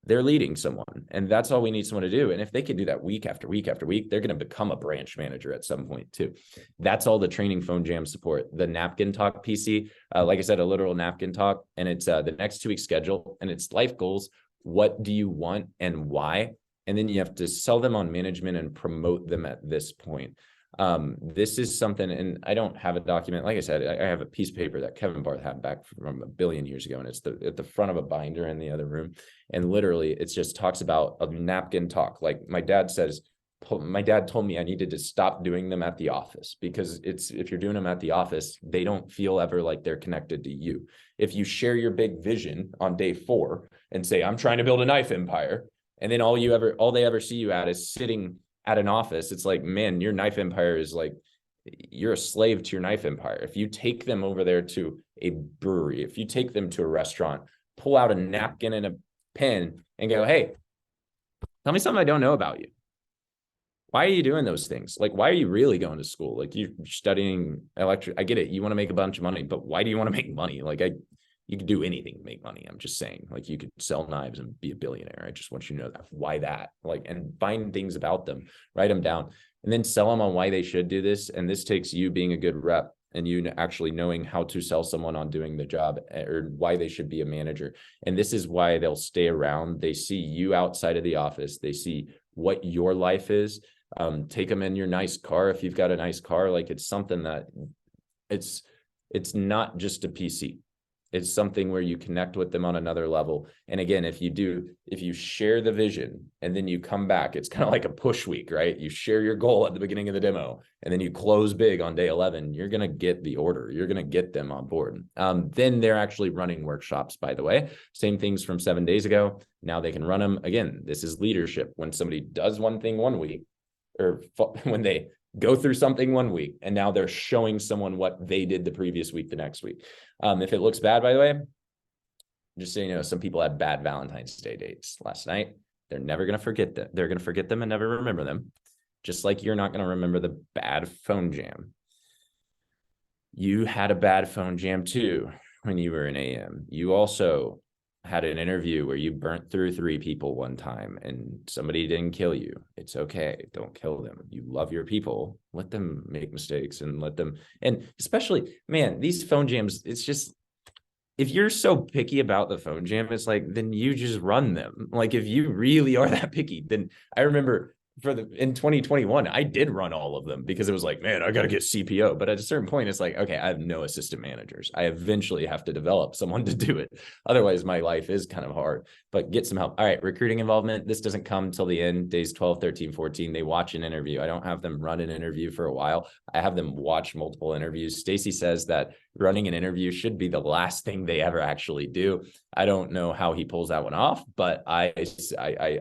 They're leading someone, and that's all we need someone to do. And if they can do that week after week after week, they're going to become a branch manager at some point too. That's all the training phone jam support. The napkin talk PC, like I said, a literal napkin talk, and it's the next 2 week schedule, and it's life goals. What do you want and why? And then you have to sell them on management and promote them at this point. This is something, and I don't have a document. Like I said, I have a piece of paper that Kevin Barthe had back from a billion years ago, and it's at the front of a binder in the other room. And literally, it just talks about a napkin talk. Like my dad says, my dad told me I needed to stop doing them at the office, because if you're doing them at the office, they don't feel ever like they're connected to you. If you share your big vision on day 4 and say, I'm trying to build a knife empire, and then all they ever see you at is sitting at an office, it's like, man, your knife empire is like, you're a slave to your knife empire. If you take them over there to a brewery, if you take them to a restaurant, pull out a napkin and a pen and go, hey, tell me something I don't know about you. Why are you doing those things? Like, why are you really going to school? Like, you're studying electric. I get it. You want to make a bunch of money, but why do you want to make money? Like, you could do anything to make money. I'm just saying, like, you could sell knives and be a billionaire. I just want you to know that. Why that? Like, and find things about them, write them down, and then sell them on why they should do this. And this takes you being a good rep and you actually knowing how to sell someone on doing the job, or why they should be a manager. And this is why they'll stay around. They see you outside of the office. They see what your life is. Take them in your nice car. If you've got a nice car, like, it's something that it's not just a PC. It's something where you connect with them on another level. And again, if you share the vision and then you come back, it's kind of like a push week, right? You share your goal at the beginning of the demo and then you close big on day 11, you're going to get the order. You're going to get them on board. Then they're actually running workshops, by the way, same things from 7 days ago. Now they can run them again. This is leadership. When somebody does one thing one week, or when they go through something one week and now they're showing someone what they did the previous week, the next week. If it looks bad, by the way, just so you know, some people had bad Valentine's Day dates last night. They're never going to forget that. They're going to forget them and never remember them. Just like you're not going to remember the bad phone jam. You had a bad phone jam too when you were in AM. You also had an interview where you burnt through 3 people one time and somebody didn't kill you. It's okay. Don't kill them. You love your people. Let them make mistakes and let them, and especially, man, these phone jams, it's just, if you're so picky about the phone jam, it's like, then you just run them. Like, if you really are that picky, then I remember in 2021, I did run all of them because it was like, man, I got to get CPO. But at a certain point, it's like, okay, I have no assistant managers. I eventually have to develop someone to do it. Otherwise, my life is kind of hard, but get some help. All right, recruiting involvement. This doesn't come till the end, days 12, 13, 14. They watch an interview. I don't have them run an interview for a while. I have them watch multiple interviews. Stacy says that running an interview should be the last thing they ever actually do. I don't know how he pulls that one off, but I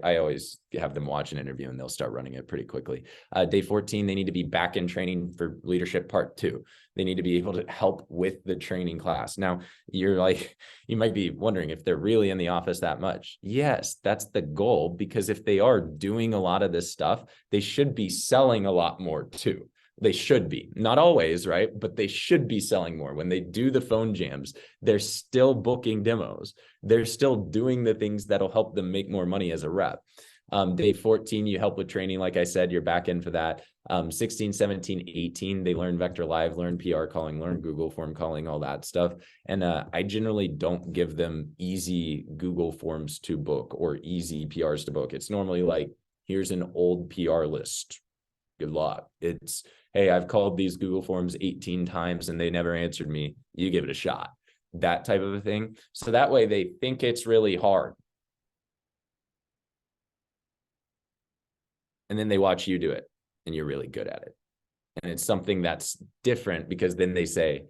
always have them watch an interview and they'll start running it pretty quickly. Day 14, they need to be back in training for leadership part 2. They need to be able to help with the training class. Now, you're like, you might be wondering if they're really in the office that much. Yes, that's the goal, because if they are doing a lot of this stuff, they should be selling a lot more too. They should be, not always, right? But they should be selling more. When they do the phone jams, they're still booking demos. They're still doing the things that'll help them make more money as a rep. Day 14, you help with training. Like I said, you're back in for that. 16, 17, 18, they learn Vector Live, learn PR calling, learn Google form calling, all that stuff. And I generally don't give them easy Google forms to book or easy PRs to book. It's normally like, here's an old PR list. Good luck. It's, hey, I've called these Google forms 18 times and they never answered me. You give it a shot. That type of a thing. So that way they think it's really hard. And then they watch you do it and you're really good at it. And it's something that's different, because then they say,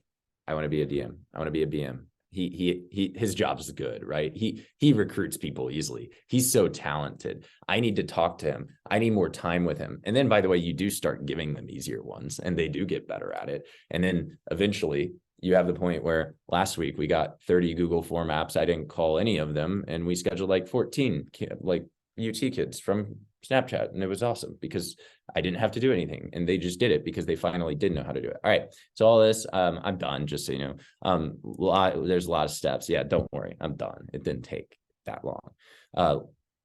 I want to be a DM. I want to be a BM. His job is good, right? He recruits people easily. He's so talented. I need to talk to him. I need more time with him. And then, by the way, you do start giving them easier ones and they do get better at it. And then eventually you have the point where last week we got 30 Google form apps. I didn't call any of them. And we scheduled like 14 like UT kids from Snapchat. And it was awesome because I didn't have to do anything and they just did it because they finally did know how to do it. All right. So all this, I'm done, just so you know. There's a lot of steps. Yeah, don't worry. I'm done. It didn't take that long.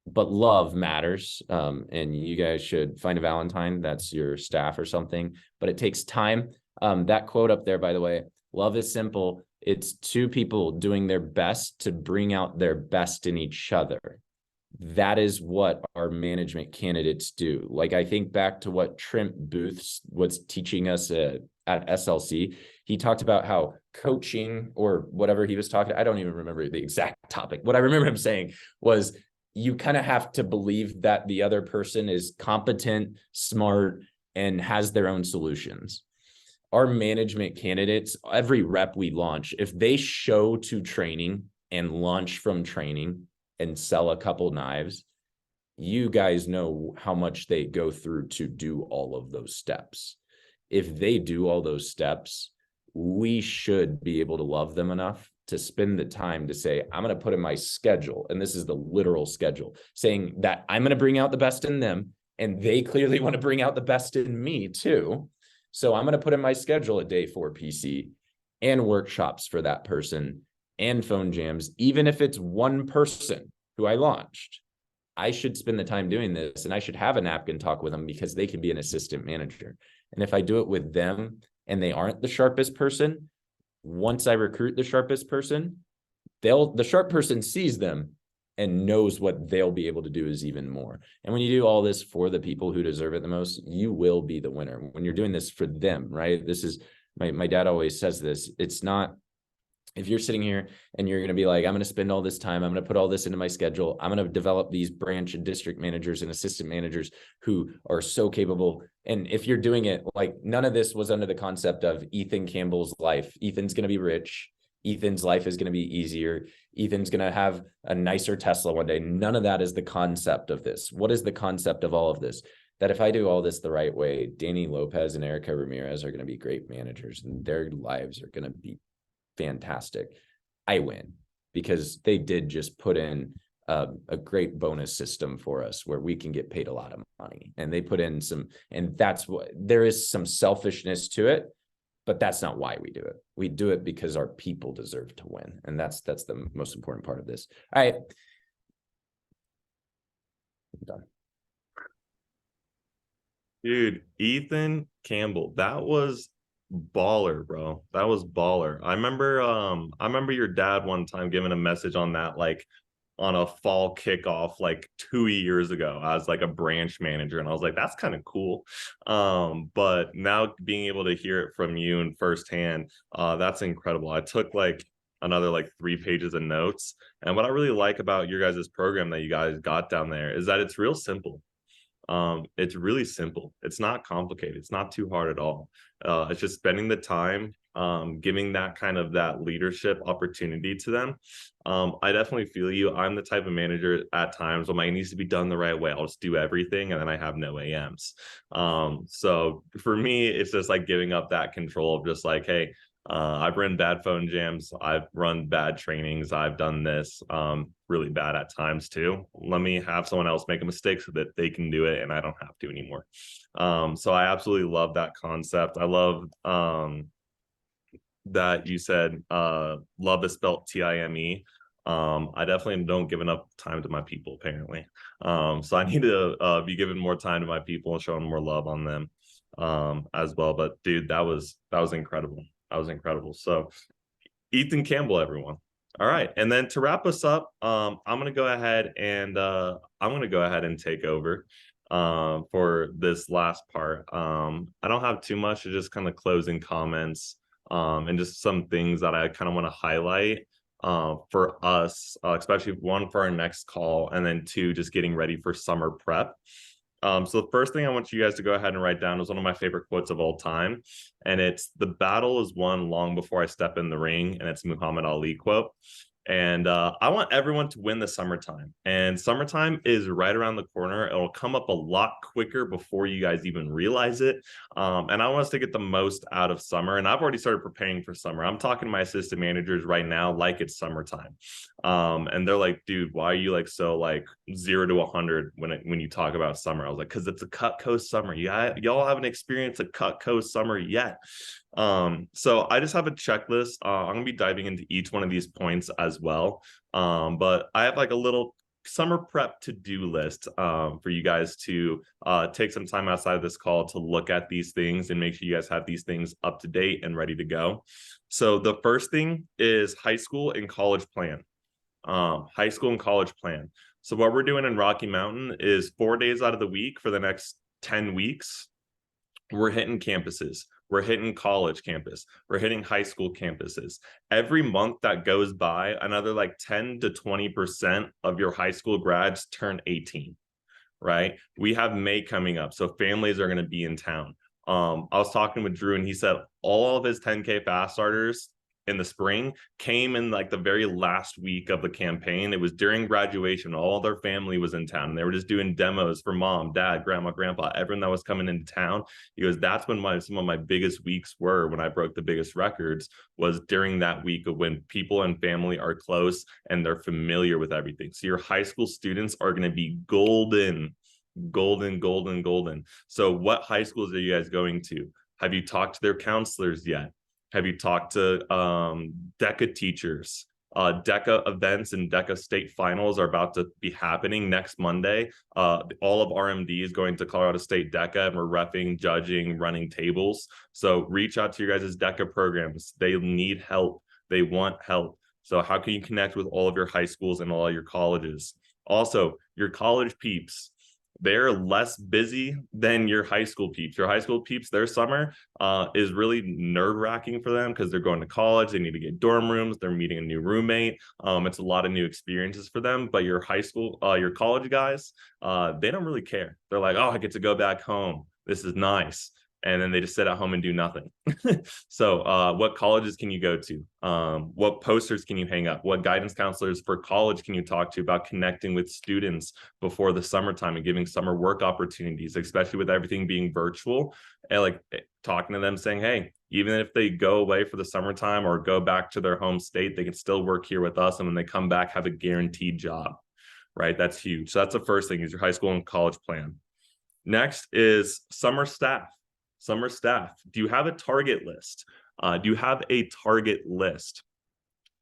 But love matters. And you guys should find a Valentine that's your staff or something, but it takes time. That quote up there, by the way, love is simple. It's 2 people doing their best to bring out their best in each other. That is what our management candidates do. Like, I think back to what Trent Booth was teaching us at SLC. He talked about how coaching, or whatever he was talking, I don't even remember the exact topic. What I remember him saying was, you kind of have to believe that the other person is competent, smart, and has their own solutions. Our management candidates, every rep we launch, if they show to training and launch from training and sell a couple knives, you guys know how much they go through to do all of those steps. If they do all those steps, we should be able to love them enough to spend the time to say, I'm going to put in my schedule, and this is the literal schedule, saying that I'm going to bring out the best in them, and they clearly want to bring out the best in me too. So I'm going to put in my schedule a day 4 PC and workshops for that person and phone jams, even if it's one person who I launched. I should spend the time doing this, and I should have a napkin talk with them because they can be an assistant manager. And if I do it with them and they aren't the sharpest person, once I recruit the sharpest person, the sharp person sees them and knows what they'll be able to do is even more. And when you do all this for the people who deserve it the most, you will be the winner. When you're doing this for them, right? This is, my dad always says this. It's not, if you're sitting here and you're going to be like, I'm going to spend all this time, I'm going to put all this into my schedule, I'm going to develop these branch and district managers and assistant managers who are so capable. And if you're doing it, like, none of this was under the concept of Ethan Campbell's life. Ethan's going to be rich. Ethan's life is going to be easier. Ethan's going to have a nicer Tesla one day. None of that is the concept of this. What is the concept of all of this? That if I do all this the right way, Danny Lopez and Erica Ramirez are going to be great managers, and their lives are going to be fantastic. I win because they did just put in a great bonus system for us where we can get paid a lot of money, and they put in some, and that's what, there is some selfishness to it, but that's not why we do it. We do it because our people deserve to win. And that's the most important part of this. All right. I'm done. Dude, Ethan Campbell, that was baller, bro. That was baller. I remember your dad one time giving a message on that, like on a fall kickoff like 2 years ago as like a branch manager, and I was like, that's kind of cool. But now being able to hear it from you and firsthand, that's incredible. I took like another like 3 pages of notes, and what I really like about your guys' program that you guys got down there is that it's real simple. It's really simple. It's not complicated. It's not too hard at all. It's just spending the time, giving that kind of that leadership opportunity to them. I definitely feel you. I'm the type of manager at times when it needs to be done the right way, I'll just do everything and then I have no AMs. So for me, it's just like giving up that control of just like, hey, I've run bad phone jams, I've run bad trainings, I've done this really bad at times too. Let me have someone else make a mistake so that they can do it and I don't have to anymore. So I absolutely love that concept. I love that you said love is spelled TIME. I definitely don't give enough time to my people, apparently. So I need to be giving more time to my people and showing more love on them as well. But dude, that was incredible. That was incredible. So Ethan Campbell, everyone. All right. And then to wrap us up, I'm going to go ahead and take over for this last part. I don't have too much, to just kind of closing comments and just some things that I kind of want to highlight for us, especially one for our next call, and then 2, just getting ready for summer prep. So the first thing I want you guys to go ahead and write down is one of my favorite quotes of all time. And it's, "The battle is won long before I step in the ring." And it's Muhammad Ali quote. And I want everyone to win the summertime. And summertime is right around the corner. It'll come up a lot quicker before you guys even realize it. And I want us to get the most out of summer. And I've already started preparing for summer. I'm talking to my assistant managers right now like it's summertime. And they're like, dude, why are you like so like 0 to 100 when you talk about summer? I was like, because it's a Cutco summer. Y'all haven't experienced a Cutco summer yet. So I just have a checklist. I'm gonna be diving into each one of these points as well. But I have like a little summer prep to-do list for you guys to take some time outside of this call to look at these things and make sure you guys have these things up to date and ready to go. So the first thing is high school and college plan. High school and college plan. So what we're doing in Rocky Mountain is 4 days out of the week for the next 10 weeks, we're hitting campuses. We're hitting college campus. We're hitting high school campuses. Every month that goes by, another like 10 to 20% of your high school grads turn 18, right? We have May coming up, so families are going to be in town. I was talking with Drew, and he said all of his 10K fast starters in the spring came in like the very last week of the campaign. It was during graduation. All their family was in town, and they were just doing demos for mom, dad, grandma, grandpa, everyone that was coming into town. He goes, that's when some of my biggest weeks were, when I broke the biggest records, was during that week of when people and family are close and they're familiar with everything. So your high school students are going to be golden. So what high schools are you guys going to? Have you talked to their counselors yet? Have you talked to DECA teachers? DECA events and DECA state finals are about to be happening next Monday. All of RMD is going to Colorado State DECA, and we're repping, judging, running tables. So reach out to your guys' DECA programs. They need help. They want help. So how can you connect with all of your high schools and all your colleges? Also, your college peeps, they're less busy than your high school peeps. Your high school peeps, their summer is really nerve-wracking for them because they're going to college. They need to get dorm rooms. They're meeting a new roommate. It's a lot of new experiences for them. But your high school, your college guys, they don't really care. They're like, oh, I get to go back home. This is nice. And then they just sit at home and do nothing. So what colleges can you go to? What posters can you hang up? What guidance counselors for college can you talk to about connecting with students before the summertime and giving summer work opportunities, especially with everything being virtual, and like talking to them saying, hey, even if they go away for the summertime or go back to their home state, they can still work here with us. And when they come back, have a guaranteed job, right? That's huge. So that's the first thing, is your high school and college plan. Next is summer staff. Summer staff. Do you have a target list? Do you have a target list?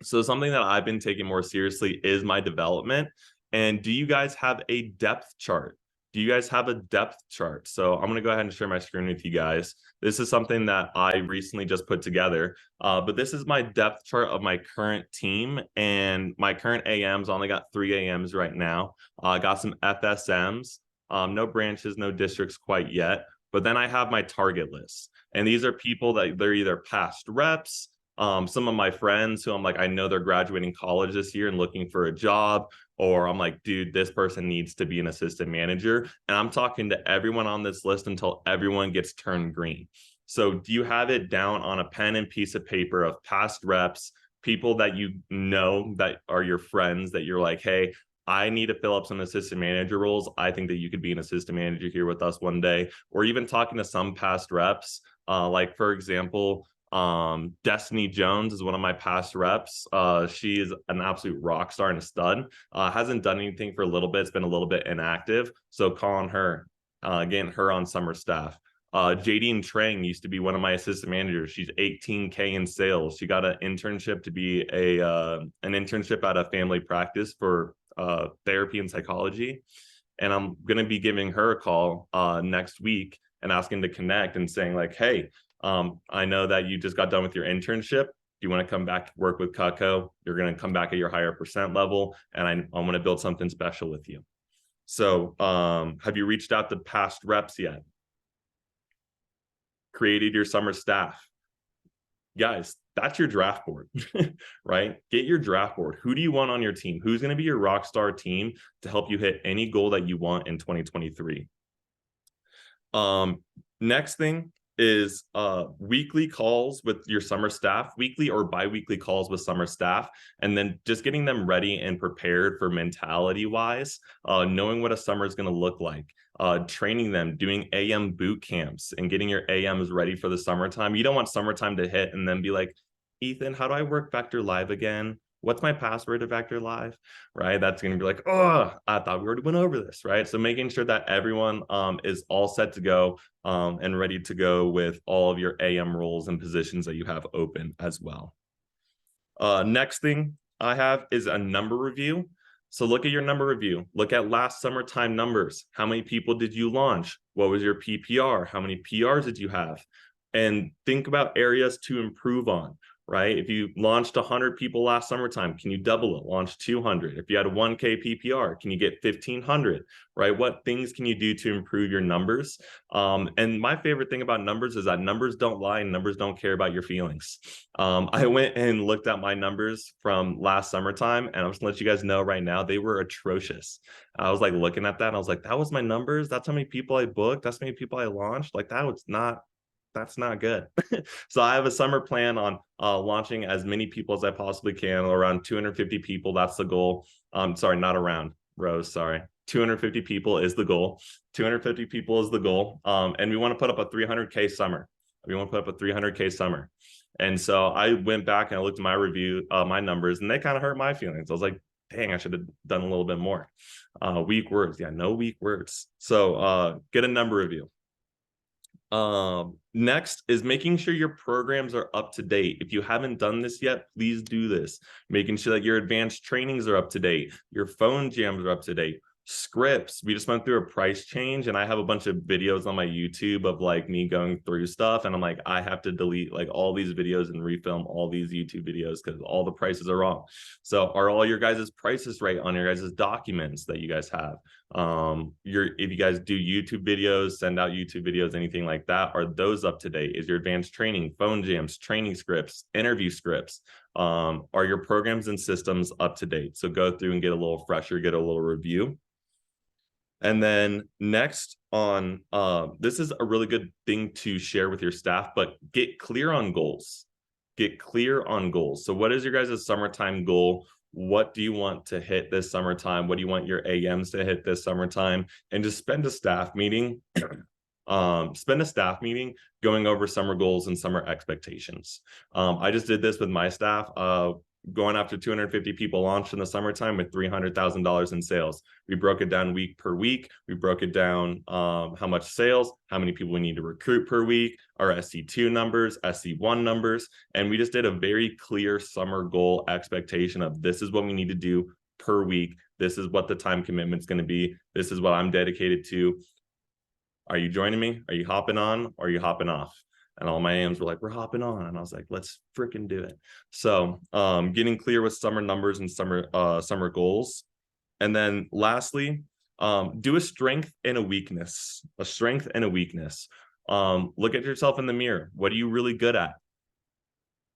So something that I've been taking more seriously is my development. And do you guys have a depth chart? Do you guys have a depth chart? So I'm going to go ahead and share my screen with you guys. This is something that I recently just put together, but this is my depth chart of my current team, and my current AMs. Only got 3 AMs right now. I got some FSMs, no branches, no districts quite yet. But then I have my target list, and these are people that they're either past reps, some of my friends who I'm like, I know they're graduating college this year and looking for a job, or I'm like, dude, this person needs to be an assistant manager. And I'm talking to everyone on this list until everyone gets turned green. So do you have it down on a pen and piece of paper of past reps, people that you know that are your friends, that you're like, hey, I need to fill up some assistant manager roles. I think that you could be an assistant manager here with us one day. Or even talking to some past reps, like for example, Destiny Jones is one of my past reps. She is an absolute rock star and a stud. Hasn't done anything for a little bit. It's been a little bit inactive. So calling her, getting her on summer staff. Jadine Trang used to be one of my assistant managers. She's 18K in sales. She got an internship to be an internship at a family practice for therapy and psychology. And I'm going to be giving her a call next week and asking to connect and saying like, hey, I know that you just got done with your internship. Do you want to come back, work with Cutco? You're going to come back at your higher percent level, and I want to build something special with you. So have you reached out to past reps yet? Created your summer staff? Guys, that's your draft board, right? Get your draft board. Who do you want on your team? Who's going to be your rock star team to help you hit any goal that you want in 2023? Next thing is weekly calls with your summer staff, weekly or bi-weekly calls with summer staff, and then just getting them ready and prepared for mentality wise, knowing what a summer is going to look like, training them, doing AM boot camps and getting your AMs ready for the summertime. You don't want summertime to hit and then be like, Ethan, how do I work Vector Live again? What's my password to Vector Live, right? That's going to be like, oh, I thought we already went over this, right? So making sure that everyone is all set to go and ready to go with all of your AM roles and positions that you have open as well. Next thing I have is a number review. So look at your number review. Look at last summertime numbers. How many people did you launch? What was your PPR? How many PRs did you have? And think about areas to improve on. right? If you launched 100 people last summertime, can you double it, launch 200? If you had a 1K PPR, can you get 1,500, right? What things can you do to improve your numbers? And my favorite thing about numbers is that numbers don't lie and numbers don't care about your feelings. I went and looked at my numbers from last summertime, and I'm just gonna let you guys know right now, they were atrocious. I was like looking at that and I was like, that was my numbers. That's how many people I booked. That's how many people I launched. Like that's not good. So I have a summer plan on launching as many people as I possibly can, around 250 people. That's the goal. Sorry, not around, Rose, sorry. 250 people is the goal. 250 people is the goal. And we want to put up a 300K summer. We want to put up a 300K summer. And so I went back and I looked at my review, my numbers, and they kind of hurt my feelings. I was like, dang, I should have done a little bit more. Weak words. Yeah, no weak words. So get a number review. Next is making sure your programs are up to date. If you haven't done this yet, please do this. Making sure that your advanced trainings are up to date, your phone jams are up to date, scripts. We just went through a price change, and I have a bunch of videos on my YouTube of like me going through stuff, and I'm like, I have to delete like all these videos and refilm all these YouTube videos because all the prices are wrong. So are all your guys' prices right on your guys' documents that you guys have? If you guys do YouTube videos, send out YouTube videos, anything like that, are those up to date? Is your advanced training, phone jams, training scripts, interview scripts, are your programs and systems up to date? So go through and get a little fresher, get a little review. And then next on, this is a really good thing to share with your staff, but get clear on goals. Get clear on goals. So what is your guys' summertime goal? What do you want to hit this summertime? What do you want your AMs to hit this summertime? And just spend a staff meeting, going over summer goals and summer expectations. I just did this with my staff. Going after 250 people launched in the summertime with $300,000 in sales. We broke it down week per week. We broke it down how much sales, how many people we need to recruit per week, our SC2 numbers, SC1 numbers. And we just did a very clear summer goal expectation of this is what we need to do per week. This is what the time commitment's going to be. This is what I'm dedicated to. Are you joining me? Are you hopping on or are you hopping off? And all my AMs were like, we're hopping on. And I was like, let's freaking do it. So getting clear with summer numbers and summer goals. And then lastly, do a strength and a weakness. A strength and a weakness. Look at yourself in the mirror. What are you really good at?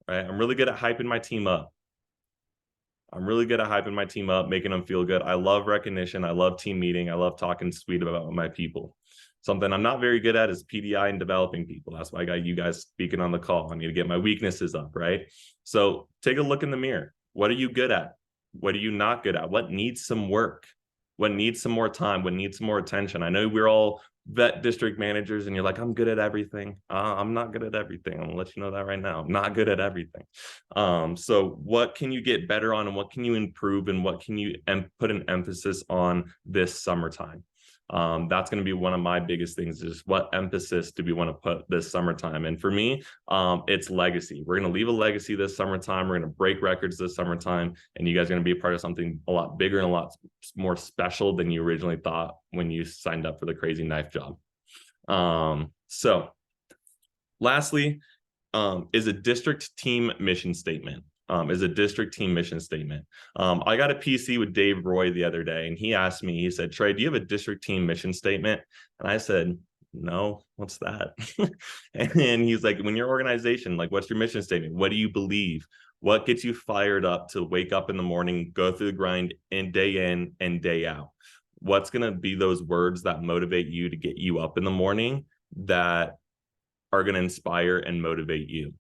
Right? I'm really good at hyping my team up. Making them feel good. I love recognition. I love team meeting. I love talking sweet about my people. Something I'm not very good at is PDI and developing people. That's why I got you guys speaking on the call. I need to get my weaknesses up, right? So take a look in the mirror. What are you good at? What are you not good at? What needs some work? What needs some more time? What needs some more attention? I know we're all vet district managers and you're like, I'm good at everything. I'm not good at everything. I'm gonna let you know that right now. I'm not good at everything. So what can you get better on and what can you improve and what can you put an emphasis on this summertime? That's going to be one of my biggest things is what emphasis do we want to put this summertime? And for me, it's legacy. We're going to leave a legacy this summertime. We're going to break records this summertime. And you guys are going to be a part of something a lot bigger and a lot more special than you originally thought when you signed up for the crazy knife job. So lastly, is a district team mission statement. I got a PC with Dave Roy the other day, and he asked me, he said, Trey, do you have a district team mission statement? And I said, no, what's that? And he's like, when your organization, like, what's your mission statement? What do you believe? What gets you fired up to wake up in the morning, go through the grind and day in and day out? What's going to be those words that motivate you to get you up in the morning that are going to inspire and motivate you?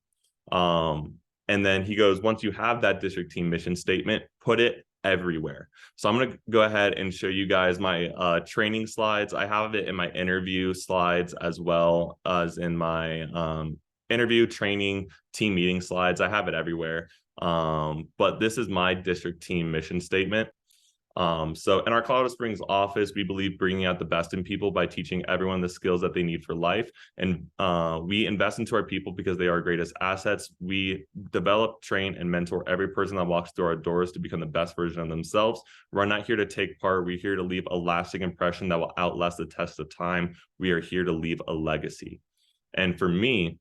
And then he goes, once you have that district team mission statement, put it everywhere. So I'm going to go ahead and show you guys my training slides. I have it in my interview slides as well as in my interview, training, team meeting slides. I have it everywhere. But this is my district team mission statement. So in our Colorado Springs office, we believe bringing out the best in people by teaching everyone the skills that they need for life. And we invest into our people because they are our greatest assets. We develop, train, and mentor every person that walks through our doors to become the best version of themselves. We're not here to take part. We're here to leave a lasting impression that will outlast the test of time. We are here to leave a legacy. And for me,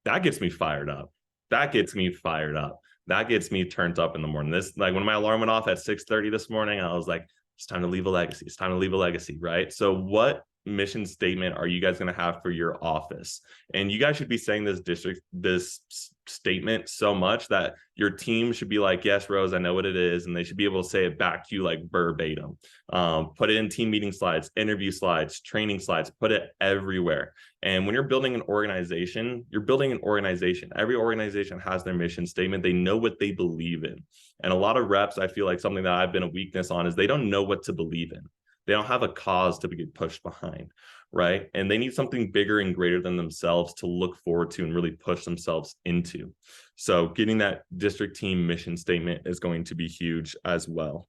that gets me fired up. that gets me fired up. That gets me turned up in the morning. This, like, when my alarm went off at 6:30 this morning, I was like, it's time to leave a legacy. It's time to leave a legacy, right? So what mission statement are you guys going to have for your office? And you guys should be saying this statement so much that your team should be like, yes, Rose, I know what it is. And they should be able to say it back to you like verbatim. Put it in team meeting slides, interview slides, training slides, put it everywhere. And when you're building an organization, you're building an organization. Every organization has their mission statement. They know what they believe in. And a lot of reps, I feel like something that I've been a weakness on is they don't know what to believe in. They don't have a cause to get pushed behind, right? And they need something bigger and greater than themselves to look forward to and really push themselves into. So getting that district team mission statement is going to be huge as well.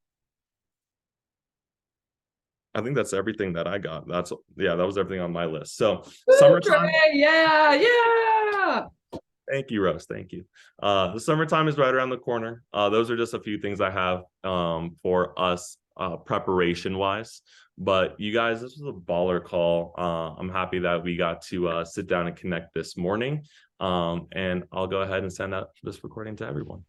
I think that's everything that I got. That was everything on my list. So summertime. Yeah. Thank you, Rose. Thank you. The summertime is right around the corner. Those are just a few things I have for us preparation wise. But you guys, this was a baller call. I'm happy that we got to sit down and connect this morning. And I'll go ahead and send out this recording to everyone.